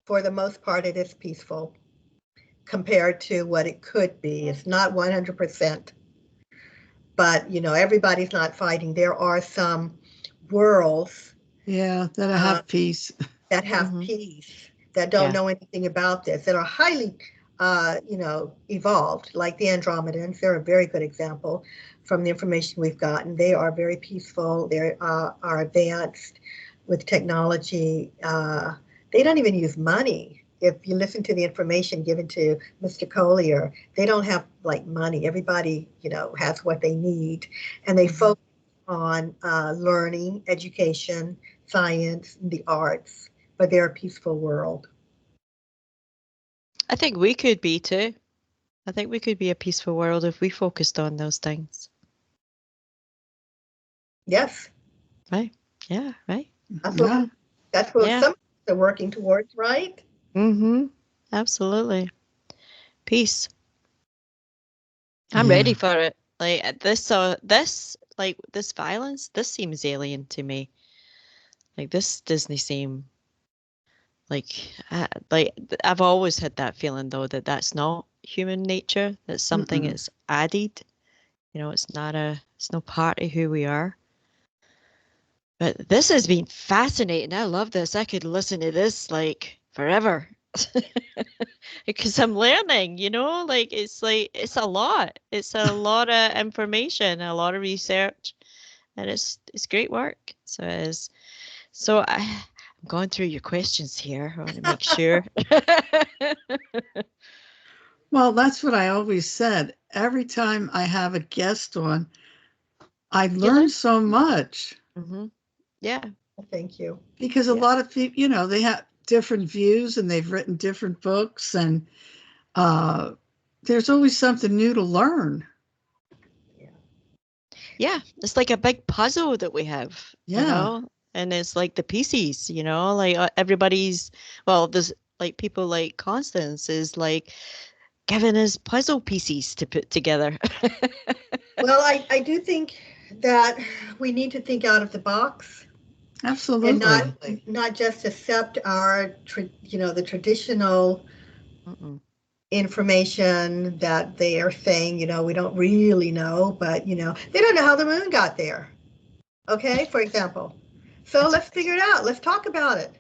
for the most part it is peaceful compared to what it could be. It's not 100%, but everybody's not fighting. There are some worlds that have peace. That have peace, that don't know anything about this, that are highly evolved, like the Andromedans. They're a very good example from the information we've gotten. They are very peaceful. They are advanced with technology. They don't even use money. If you listen to the information given to Mr. Collier, they don't have like money. Everybody, has what they need, and they focus on learning, education, science, and the arts. But they're a peaceful world. I think we could be too. I think we could be a peaceful world if we focused on those things. Yes. Right. Yeah. Right. That's what some are working towards, right? Mm-hmm. Absolutely. Peace. I'm ready for it. Like this violence, this seems alien to me. Like this doesn't seem like I've always had that feeling though that that's not human nature. That something is added. It's no part of who we are. But this has been fascinating. I love this. I could listen to this like forever. Because I'm learning, it's a lot. It's a lot of information, a lot of research, and it's great work. So it is. So I'm going through your questions here. I want to make sure. Well, that's what I always said. Every time I have a guest on, I learn so much. Mm-hmm. Yeah. Thank you. Because a lot of people, they have different views and they've written different books, and there's always something new to learn. Yeah. It's like a big puzzle that we have, and it's like the pieces, like everybody's, there's like people like Constance is like giving us puzzle pieces to put together. Well, I do think that we need to think out of the box. Absolutely. And not just accept our, the traditional information that they are saying, we don't really know, but, they don't know how the moon got there. Okay, for example. So let's figure it out. Let's talk about it.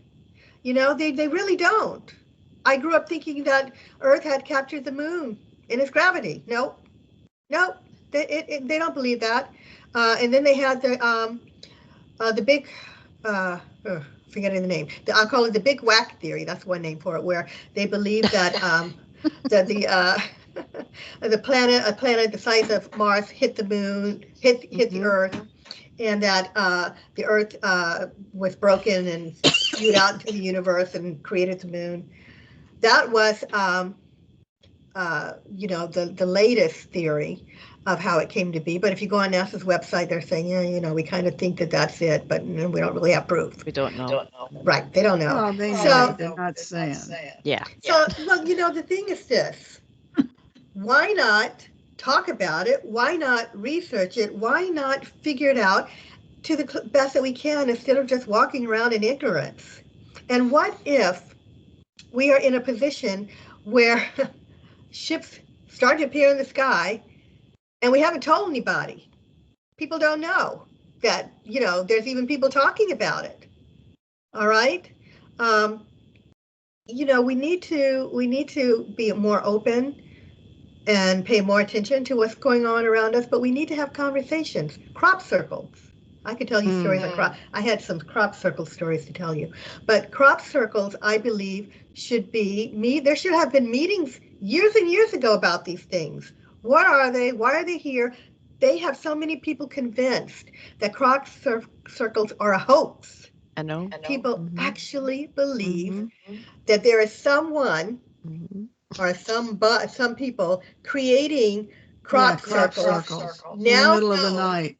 They really don't. I grew up thinking that Earth had captured the moon in its gravity. Nope. They don't believe that. And then they had the big, forgetting the name. I'll call it the big whack theory. That's one name for it, where they believe that that a planet the size of Mars hit the moon, hit the Earth, and that the Earth was broken and spewed out into the universe and created the moon. That was, the latest theory of how it came to be. But if you go on NASA's website, they're saying, we kind of think that that's it, but we don't really have proof. We don't know. Right, they don't know. Oh, they know. They're not saying. Yeah. So, the thing is this. Why not talk about it? Why not research it? Why not figure it out to the best that we can instead of just walking around in ignorance? And what if we are in a position where ships start to appear in the sky and we haven't told anybody? People don't know that, there's even people talking about it. All right? We need to be more open and pay more attention to what's going on around us, but we need to have conversations. Crop circles. I could tell you stories on crop. I had some crop circle stories to tell you. But crop circles, I believe, should be there should have been meetings years and years ago about these things. What are they? Why are they here? They have so many people convinced that crop circles are a hoax. I know. People actually believe that there is someone or some people creating crop circles in the middle of the night.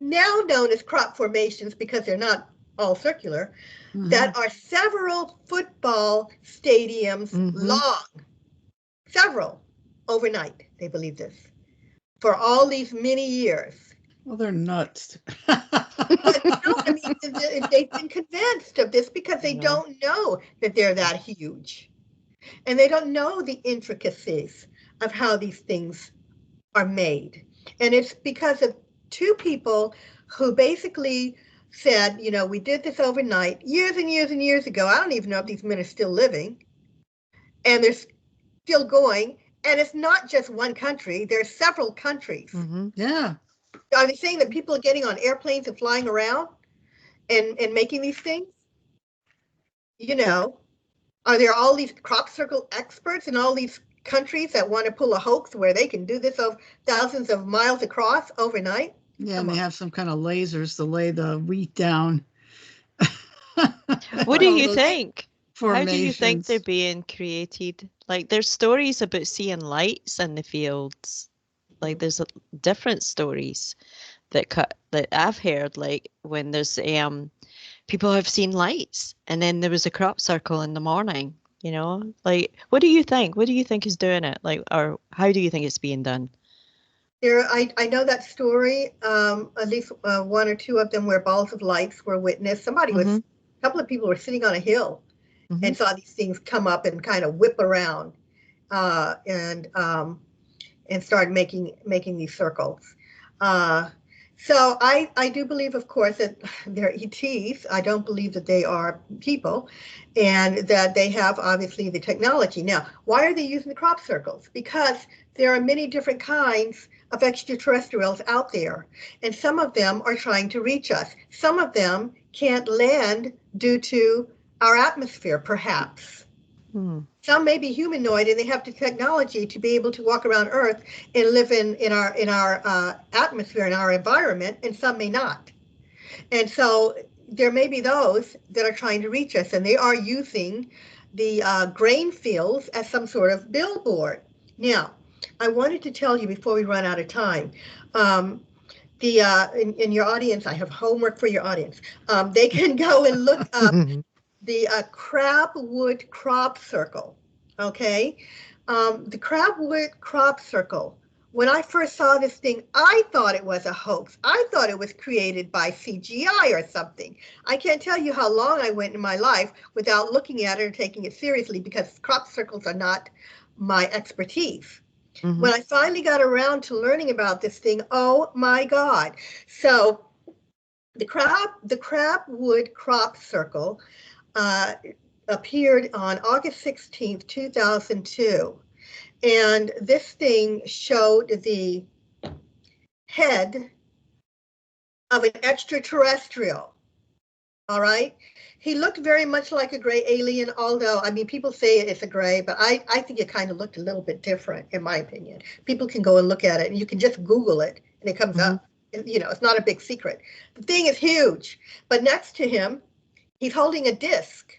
Now known as crop formations because they're not all circular, that are several football stadiums long. Several overnight, they believe this. For all these many years. Well, they're nuts. But no, I mean, they've been convinced of this because they don't know that they're that huge. And they don't know the intricacies of how these things are made. And it's because of two people who basically said, you know, we did this overnight years and years and years ago. I don't even know if these men are still living. And they're still going. And it's not just one country. There's several countries. Mm-hmm. Yeah. Are they saying that people are getting on airplanes and flying around and making these things? You know, are there all these crop circle experts in all these countries that want to pull a hoax where they can do this of thousands of miles across overnight? Yeah, and they have some kind of lasers to lay the wheat down. What do you think? Formations. How do you think they're being created? Like, there's stories about seeing lights in the fields. Like, there's different stories that I've heard. Like, when there's people have seen lights, and then there was a crop circle in the morning. You know, like, what do you think? What do you think is doing it? Like, or how do you think it's being done? I know that story. At least one or two of them where balls of lights were witnessed. A couple of people were sitting on a hill and saw these things come up and kind of whip around and start making these circles. So I do believe, of course, that they're ETs. I don't believe that they are people, and that they have obviously the technology. Now, why are they using the crop circles? Because there are many different kinds of extraterrestrials out there, and some of them are trying to reach us. Some of them can't land due to our atmosphere, perhaps. Some may be humanoid and they have the technology to be able to walk around Earth and live in our atmosphere, in our environment, and some may not. And so there may be those that are trying to reach us, and they are using the grain fields as some sort of billboard. Now, I wanted to tell you before we run out of time, in your audience, I have homework for your audience. They can go and look up the crabwood crop circle, okay? The crabwood crop circle, when I first saw this thing, I thought it was a hoax. I thought it was created by CGI or something. I can't tell you how long I went in my life without looking at it or taking it seriously, because crop circles are not my expertise. When I finally got around to learning about this thing, oh my God. So the crabwood crop circle appeared on August 16th, 2002. And this thing showed the head of an extraterrestrial. All right. He looked very much like a gray alien, although, I mean, people say it's a gray, but I think it kind of looked a little bit different, in my opinion. People can go and look at it, and you can just Google it, and it comes up. You know, it's not a big secret. The thing is huge, but next to him, he's holding a disc,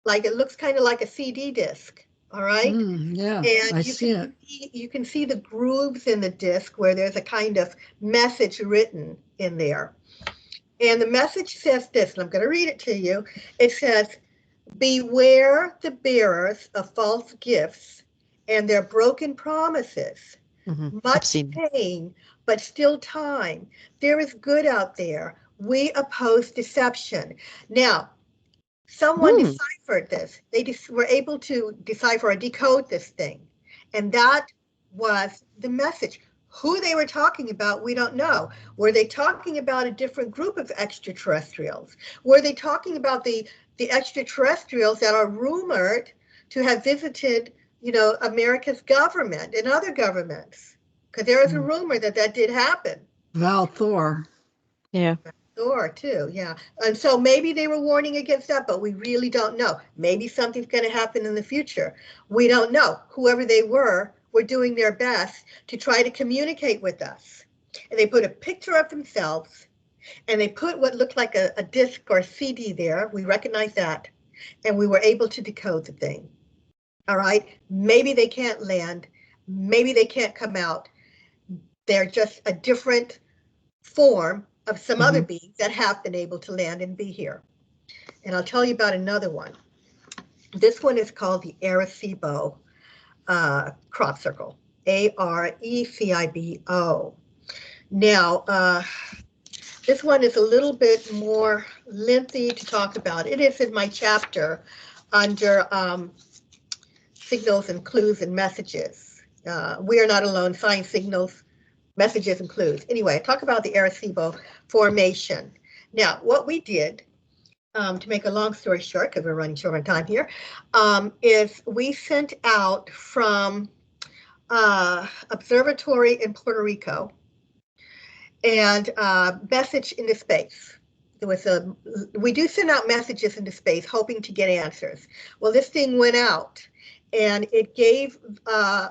like it looks kind of like a CD disc. All right. Yeah, and I see it. You can see the grooves in the disc where there's a kind of message written in there. And the message says this, and I'm going to read it to you. It says, beware the bearers of false gifts and their broken promises. Much pain, but still time. There is good out there. We oppose deception. Now, someone deciphered this. They were able to decipher or decode this thing. And that was the message. Who they were talking about, we don't know. Were they talking about a different group of extraterrestrials? Were they talking about the extraterrestrials that are rumored to have visited, you know, America's government and other governments? Because there is a rumor that did happen. Val Thor. Yeah. Thor too, yeah. And so maybe they were warning against that, but we really don't know. Maybe something's going to happen in the future. We don't know. Whoever they were doing their best to try to communicate with us. And they put a picture of themselves, and they put what looked like a disc or a CD there. We recognize that. And we were able to decode the thing. All right. Maybe they can't land. Maybe they can't come out. They're just a different form of some other beings that have been able to land and be here. And I'll tell you about another one. This one is called the Arecibo crop circle, Arecibo. Now, This one is a little bit more lengthy to talk about. It is in my chapter under signals and clues and messages. We are not alone, science signals, messages and clues. Anyway, talk about the Arecibo formation. Now, what we did, to make a long story short, because we're running short on time here, is we sent out from observatory in Puerto Rico and message into space. We do send out messages into space hoping to get answers. Well, this thing went out and it gave,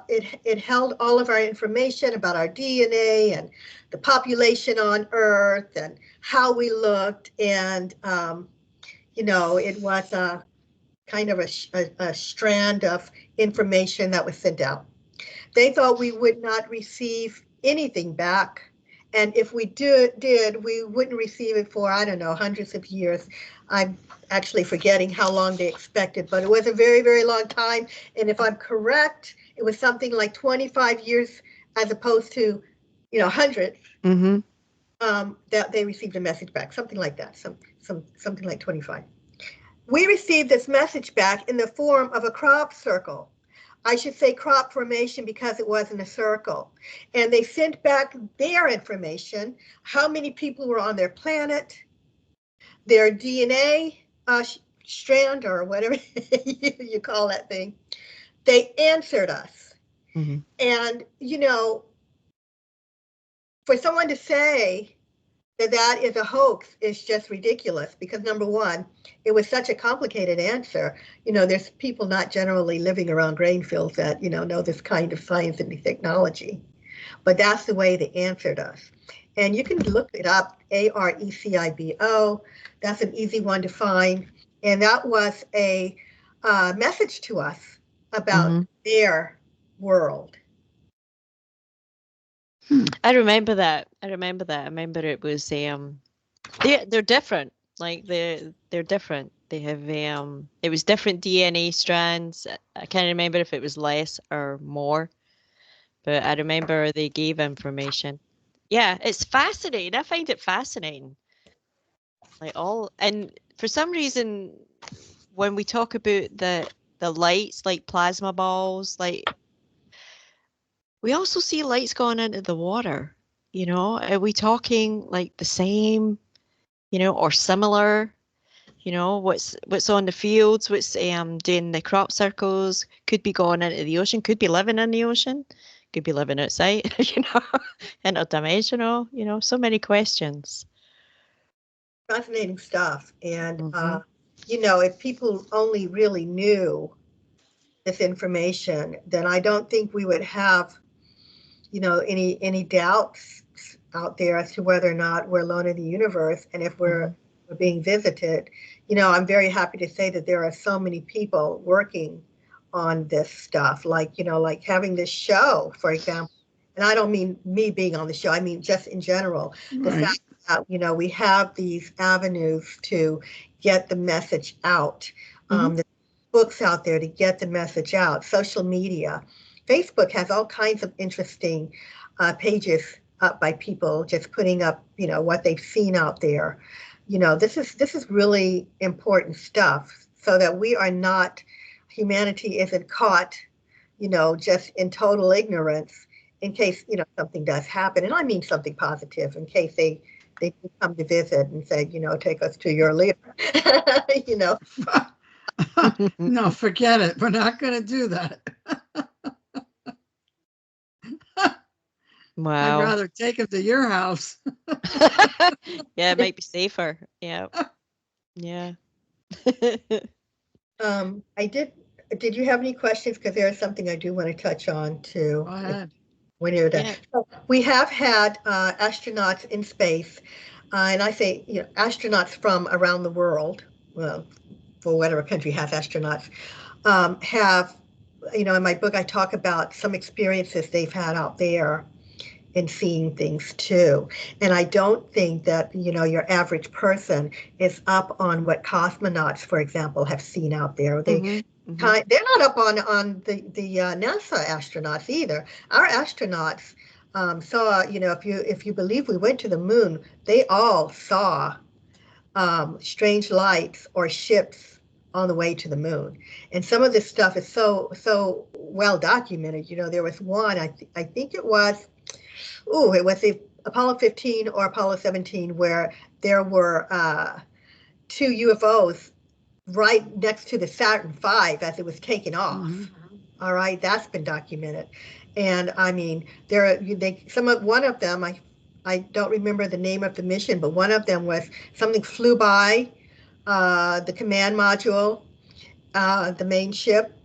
it held all of our information about our DNA and the population on Earth and how we looked. And, you know, it was a kind of a strand of information that was sent out. They thought we would not receive anything back. And if we did, we wouldn't receive it for, I don't know, hundreds of years. I'm actually forgetting how long they expected, but it was a very, very long time. And if I'm correct, it was something like 25 years as opposed to, you know, hundreds. Mm-hmm. That they received a message back, something like that, something like 25. We received this message back in the form of a crop circle. I should say crop formation because it wasn't a circle. And they sent back their information, how many people were on their planet, their DNA strand or whatever you call that thing. They answered us. Mm-hmm. And, you know, for someone to say that is a hoax is just ridiculous because number one, it was such a complicated answer. You know, there's people not generally living around grain fields that, you know this kind of science and technology, but that's the way they answered us. And you can look it up, ARECIBO. That's an easy one to find. And that was a message to us about their world. I remember that. I remember it was they're different. Like they're different. They have it was different DNA strands. I can't remember if it was less or more, but I remember they gave information. Yeah, it's fascinating. I find it fascinating. Like and for some reason, when we talk about the lights, like plasma balls, like we also see lights going into the water. You know, are we talking like the same, you know, or similar? You know, what's on the fields, what's doing the crop circles, could be going into the ocean, could be living in the ocean, could be living outside, you know, interdimensional, you know, so many questions. Fascinating stuff. And, you know, if people only really knew this information, then I don't think we would have, you know, any doubts out there as to whether or not we're alone in the universe and if we're being visited. You know, I'm very happy to say that there are so many people working on this stuff, like, you know, like having this show, for example. And I don't mean me being on the show, I mean just in general. Right. The fact that, you know, we have these avenues to get the message out, the books out there to get the message out, social media. Facebook has all kinds of interesting pages up by people just putting up, you know, what they've seen out there. You know, this is really important stuff so that we are not, humanity isn't caught, you know, just in total ignorance in case, you know, something does happen. And I mean something positive in case they come to visit and say, you know, take us to your leader, you know. No, forget it. We're not going to do that. Wow. I'd rather take him to your house. Yeah, it might be safer. Yeah. Yeah. Did you have any questions? Because there is something I do want to touch on too. Go ahead. When you're done. Yeah. So we have had astronauts in space, and I say, you know, astronauts from around the world, well, for whatever country has astronauts, have, you know, in my book I talk about some experiences they've had out there and seeing things too. And I don't think that, you know, your average person is up on what cosmonauts, for example, have seen out there. They're not up on the NASA astronauts either. Our astronauts saw, if you believe we went to the moon, they all saw strange lights or ships on the way to the moon. And some of this stuff is so well documented. There was one, I think it was the Apollo 15 or Apollo 17, where there were two UFOs right next to the Saturn V as it was taking off. Mm-hmm. All right, that's been documented. And I mean, one of them, I don't remember the name of the mission, but one of them was something flew by the command module, the main ship,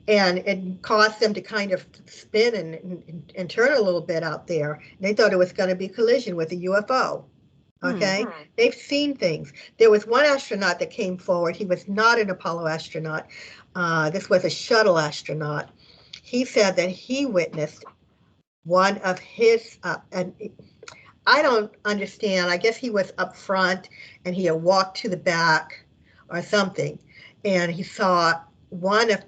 and it caused them to kind of spin and turn a little bit out there. And they thought it was going to be a collision with a UFO. Okay, they've seen things. There was one astronaut that came forward. He was not an Apollo astronaut. This was a shuttle astronaut. He said that he witnessed one of his, and I don't understand. I guess he was up front and he had walked to the back or something, and he saw one of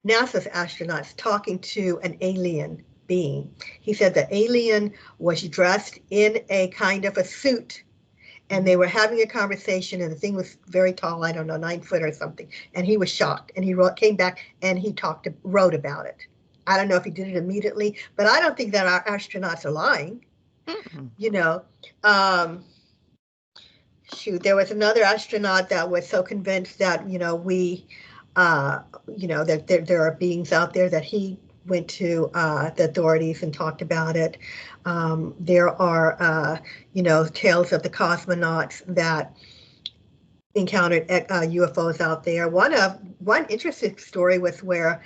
NASA's astronauts talking to an alien being. He said the alien was dressed in a kind of a suit, and they were having a conversation, and the thing was very tall, I don't know, 9 foot or something, and he was shocked, and he came back and he wrote about it. I don't know if he did it immediately, but I don't think that our astronauts are lying. There was another astronaut that was so convinced that that there are beings out there that he went to the authorities and talked about it. There are tales of the cosmonauts that encountered UFOs out there. One interesting story was where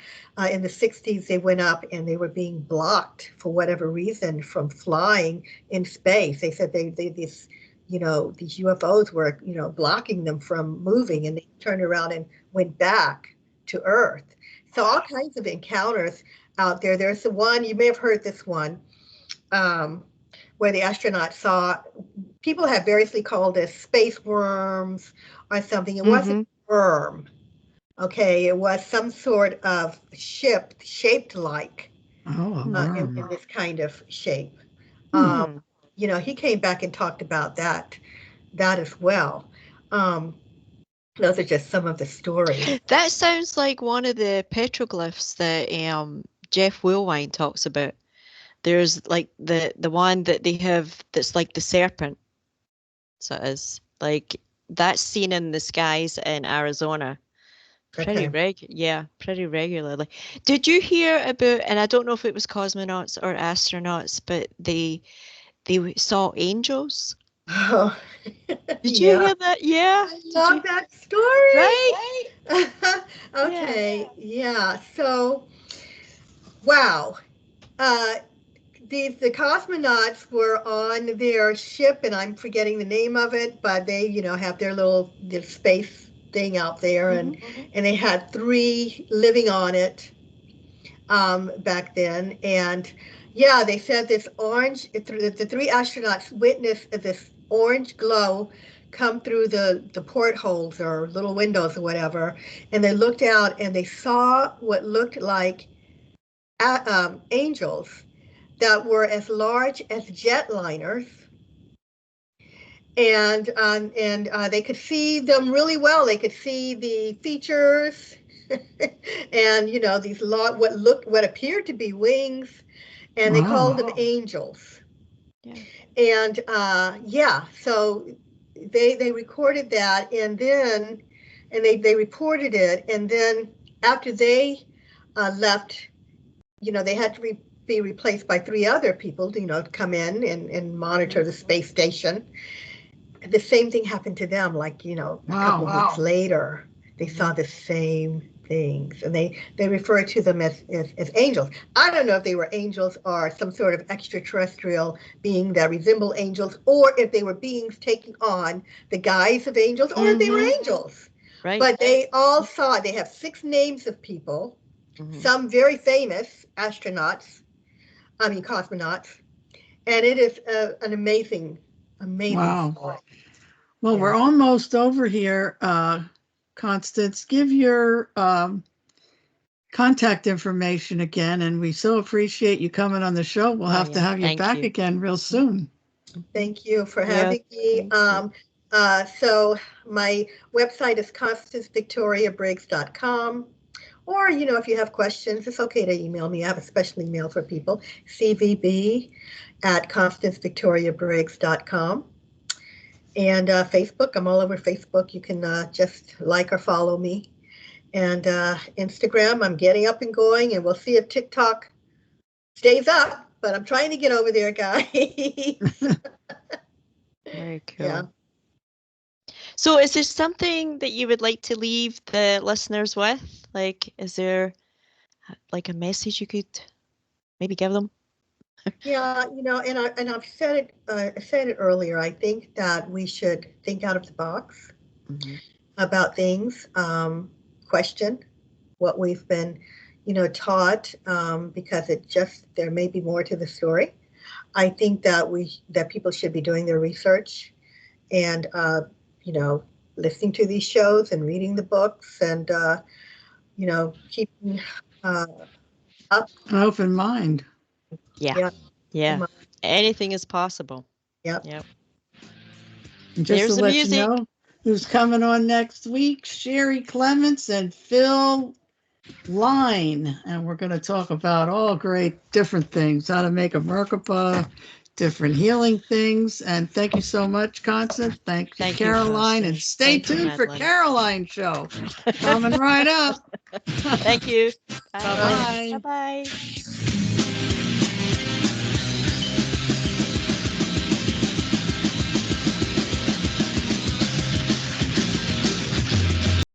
in the 60s they went up and they were being blocked for whatever reason from flying in space. They said these UFOs were blocking them from moving, and they turned around and went back to Earth. So all kinds of encounters out there. There's the one, you may have heard this one, where the astronauts saw, people have variously called it space worms or something. It wasn't a worm. Okay, it was some sort of ship shaped like in this kind of shape. He came back and talked about that as well. Those are just some of the stories. That sounds like one of the petroglyphs that Jeff Wheelwine talks about. There's like the one that they have that's like the serpent. So it is like that's seen in the skies in Arizona. Pretty regularly. Did you hear about, and I don't know if it was cosmonauts or astronauts, but they saw angels? Oh, did you hear that? Yeah. I love that story. Right? Okay. Yeah. So, wow. The cosmonauts were on their ship, and I'm forgetting the name of it, but they, have their space thing out there, and they had 3 living on it back then. And yeah, they said this orange, the 3 astronauts witnessed this orange glow come through the portholes or little windows or whatever, and they looked out and they saw what looked like angels that were as large as jetliners, and they could see them really well. They could see the features, and these what appeared to be wings, and they called them angels. Yeah. And so they recorded that, and then they reported it, and then after they left, they had to be replaced by 3 other people, to come in and monitor the space station. The same thing happened to them, like, a couple of weeks later, they saw the same things, and they refer to them as angels. I don't know if they were angels or some sort of extraterrestrial being that resemble angels, or if they were beings taking on the guise of angels, or if they were angels. Right. But they all saw, they have 6 names of people, some very famous cosmonauts, and it is an amazing story. Well, we're almost over here. Constance, give your contact information again. And we so appreciate you coming on the show. We'll have to have you Thank back you. again real soon. Thank you for Yeah, having me. thank So my website is constancevictoriabriggs.com. Or, if you have questions, it's okay to email me. I have a special email for people, cvb@constancevictoriabriggs.com. And Facebook, I'm all over Facebook. You can just like or follow me. And Instagram, I'm getting up and going, and we'll see if TikTok stays up. But I'm trying to get over there, guys. Very cool. Yeah. So is there something that you would like to leave the listeners with? Like, is there like a message you could maybe give them? Yeah, and I've said it earlier. I think that we should think out of the box about things, question what we've been, taught, because there may be more to the story. I think that people should be doing their research and, listening to these shows and reading the books and, keeping up. An open mind. Yeah. Anything is possible. Yep. And just There's to the let music. you know who's coming on next week, Sherry Clements and Phil Line. And we're going to talk about all great different things, how to make a Merkaba, different healing things. And thank you so much, Constance. Thank you, Thank you, Caroline. And Constance. stay Thank you, tuned for Madeline. Caroline Show. Coming right up. Thank you. Bye-bye. Bye-bye.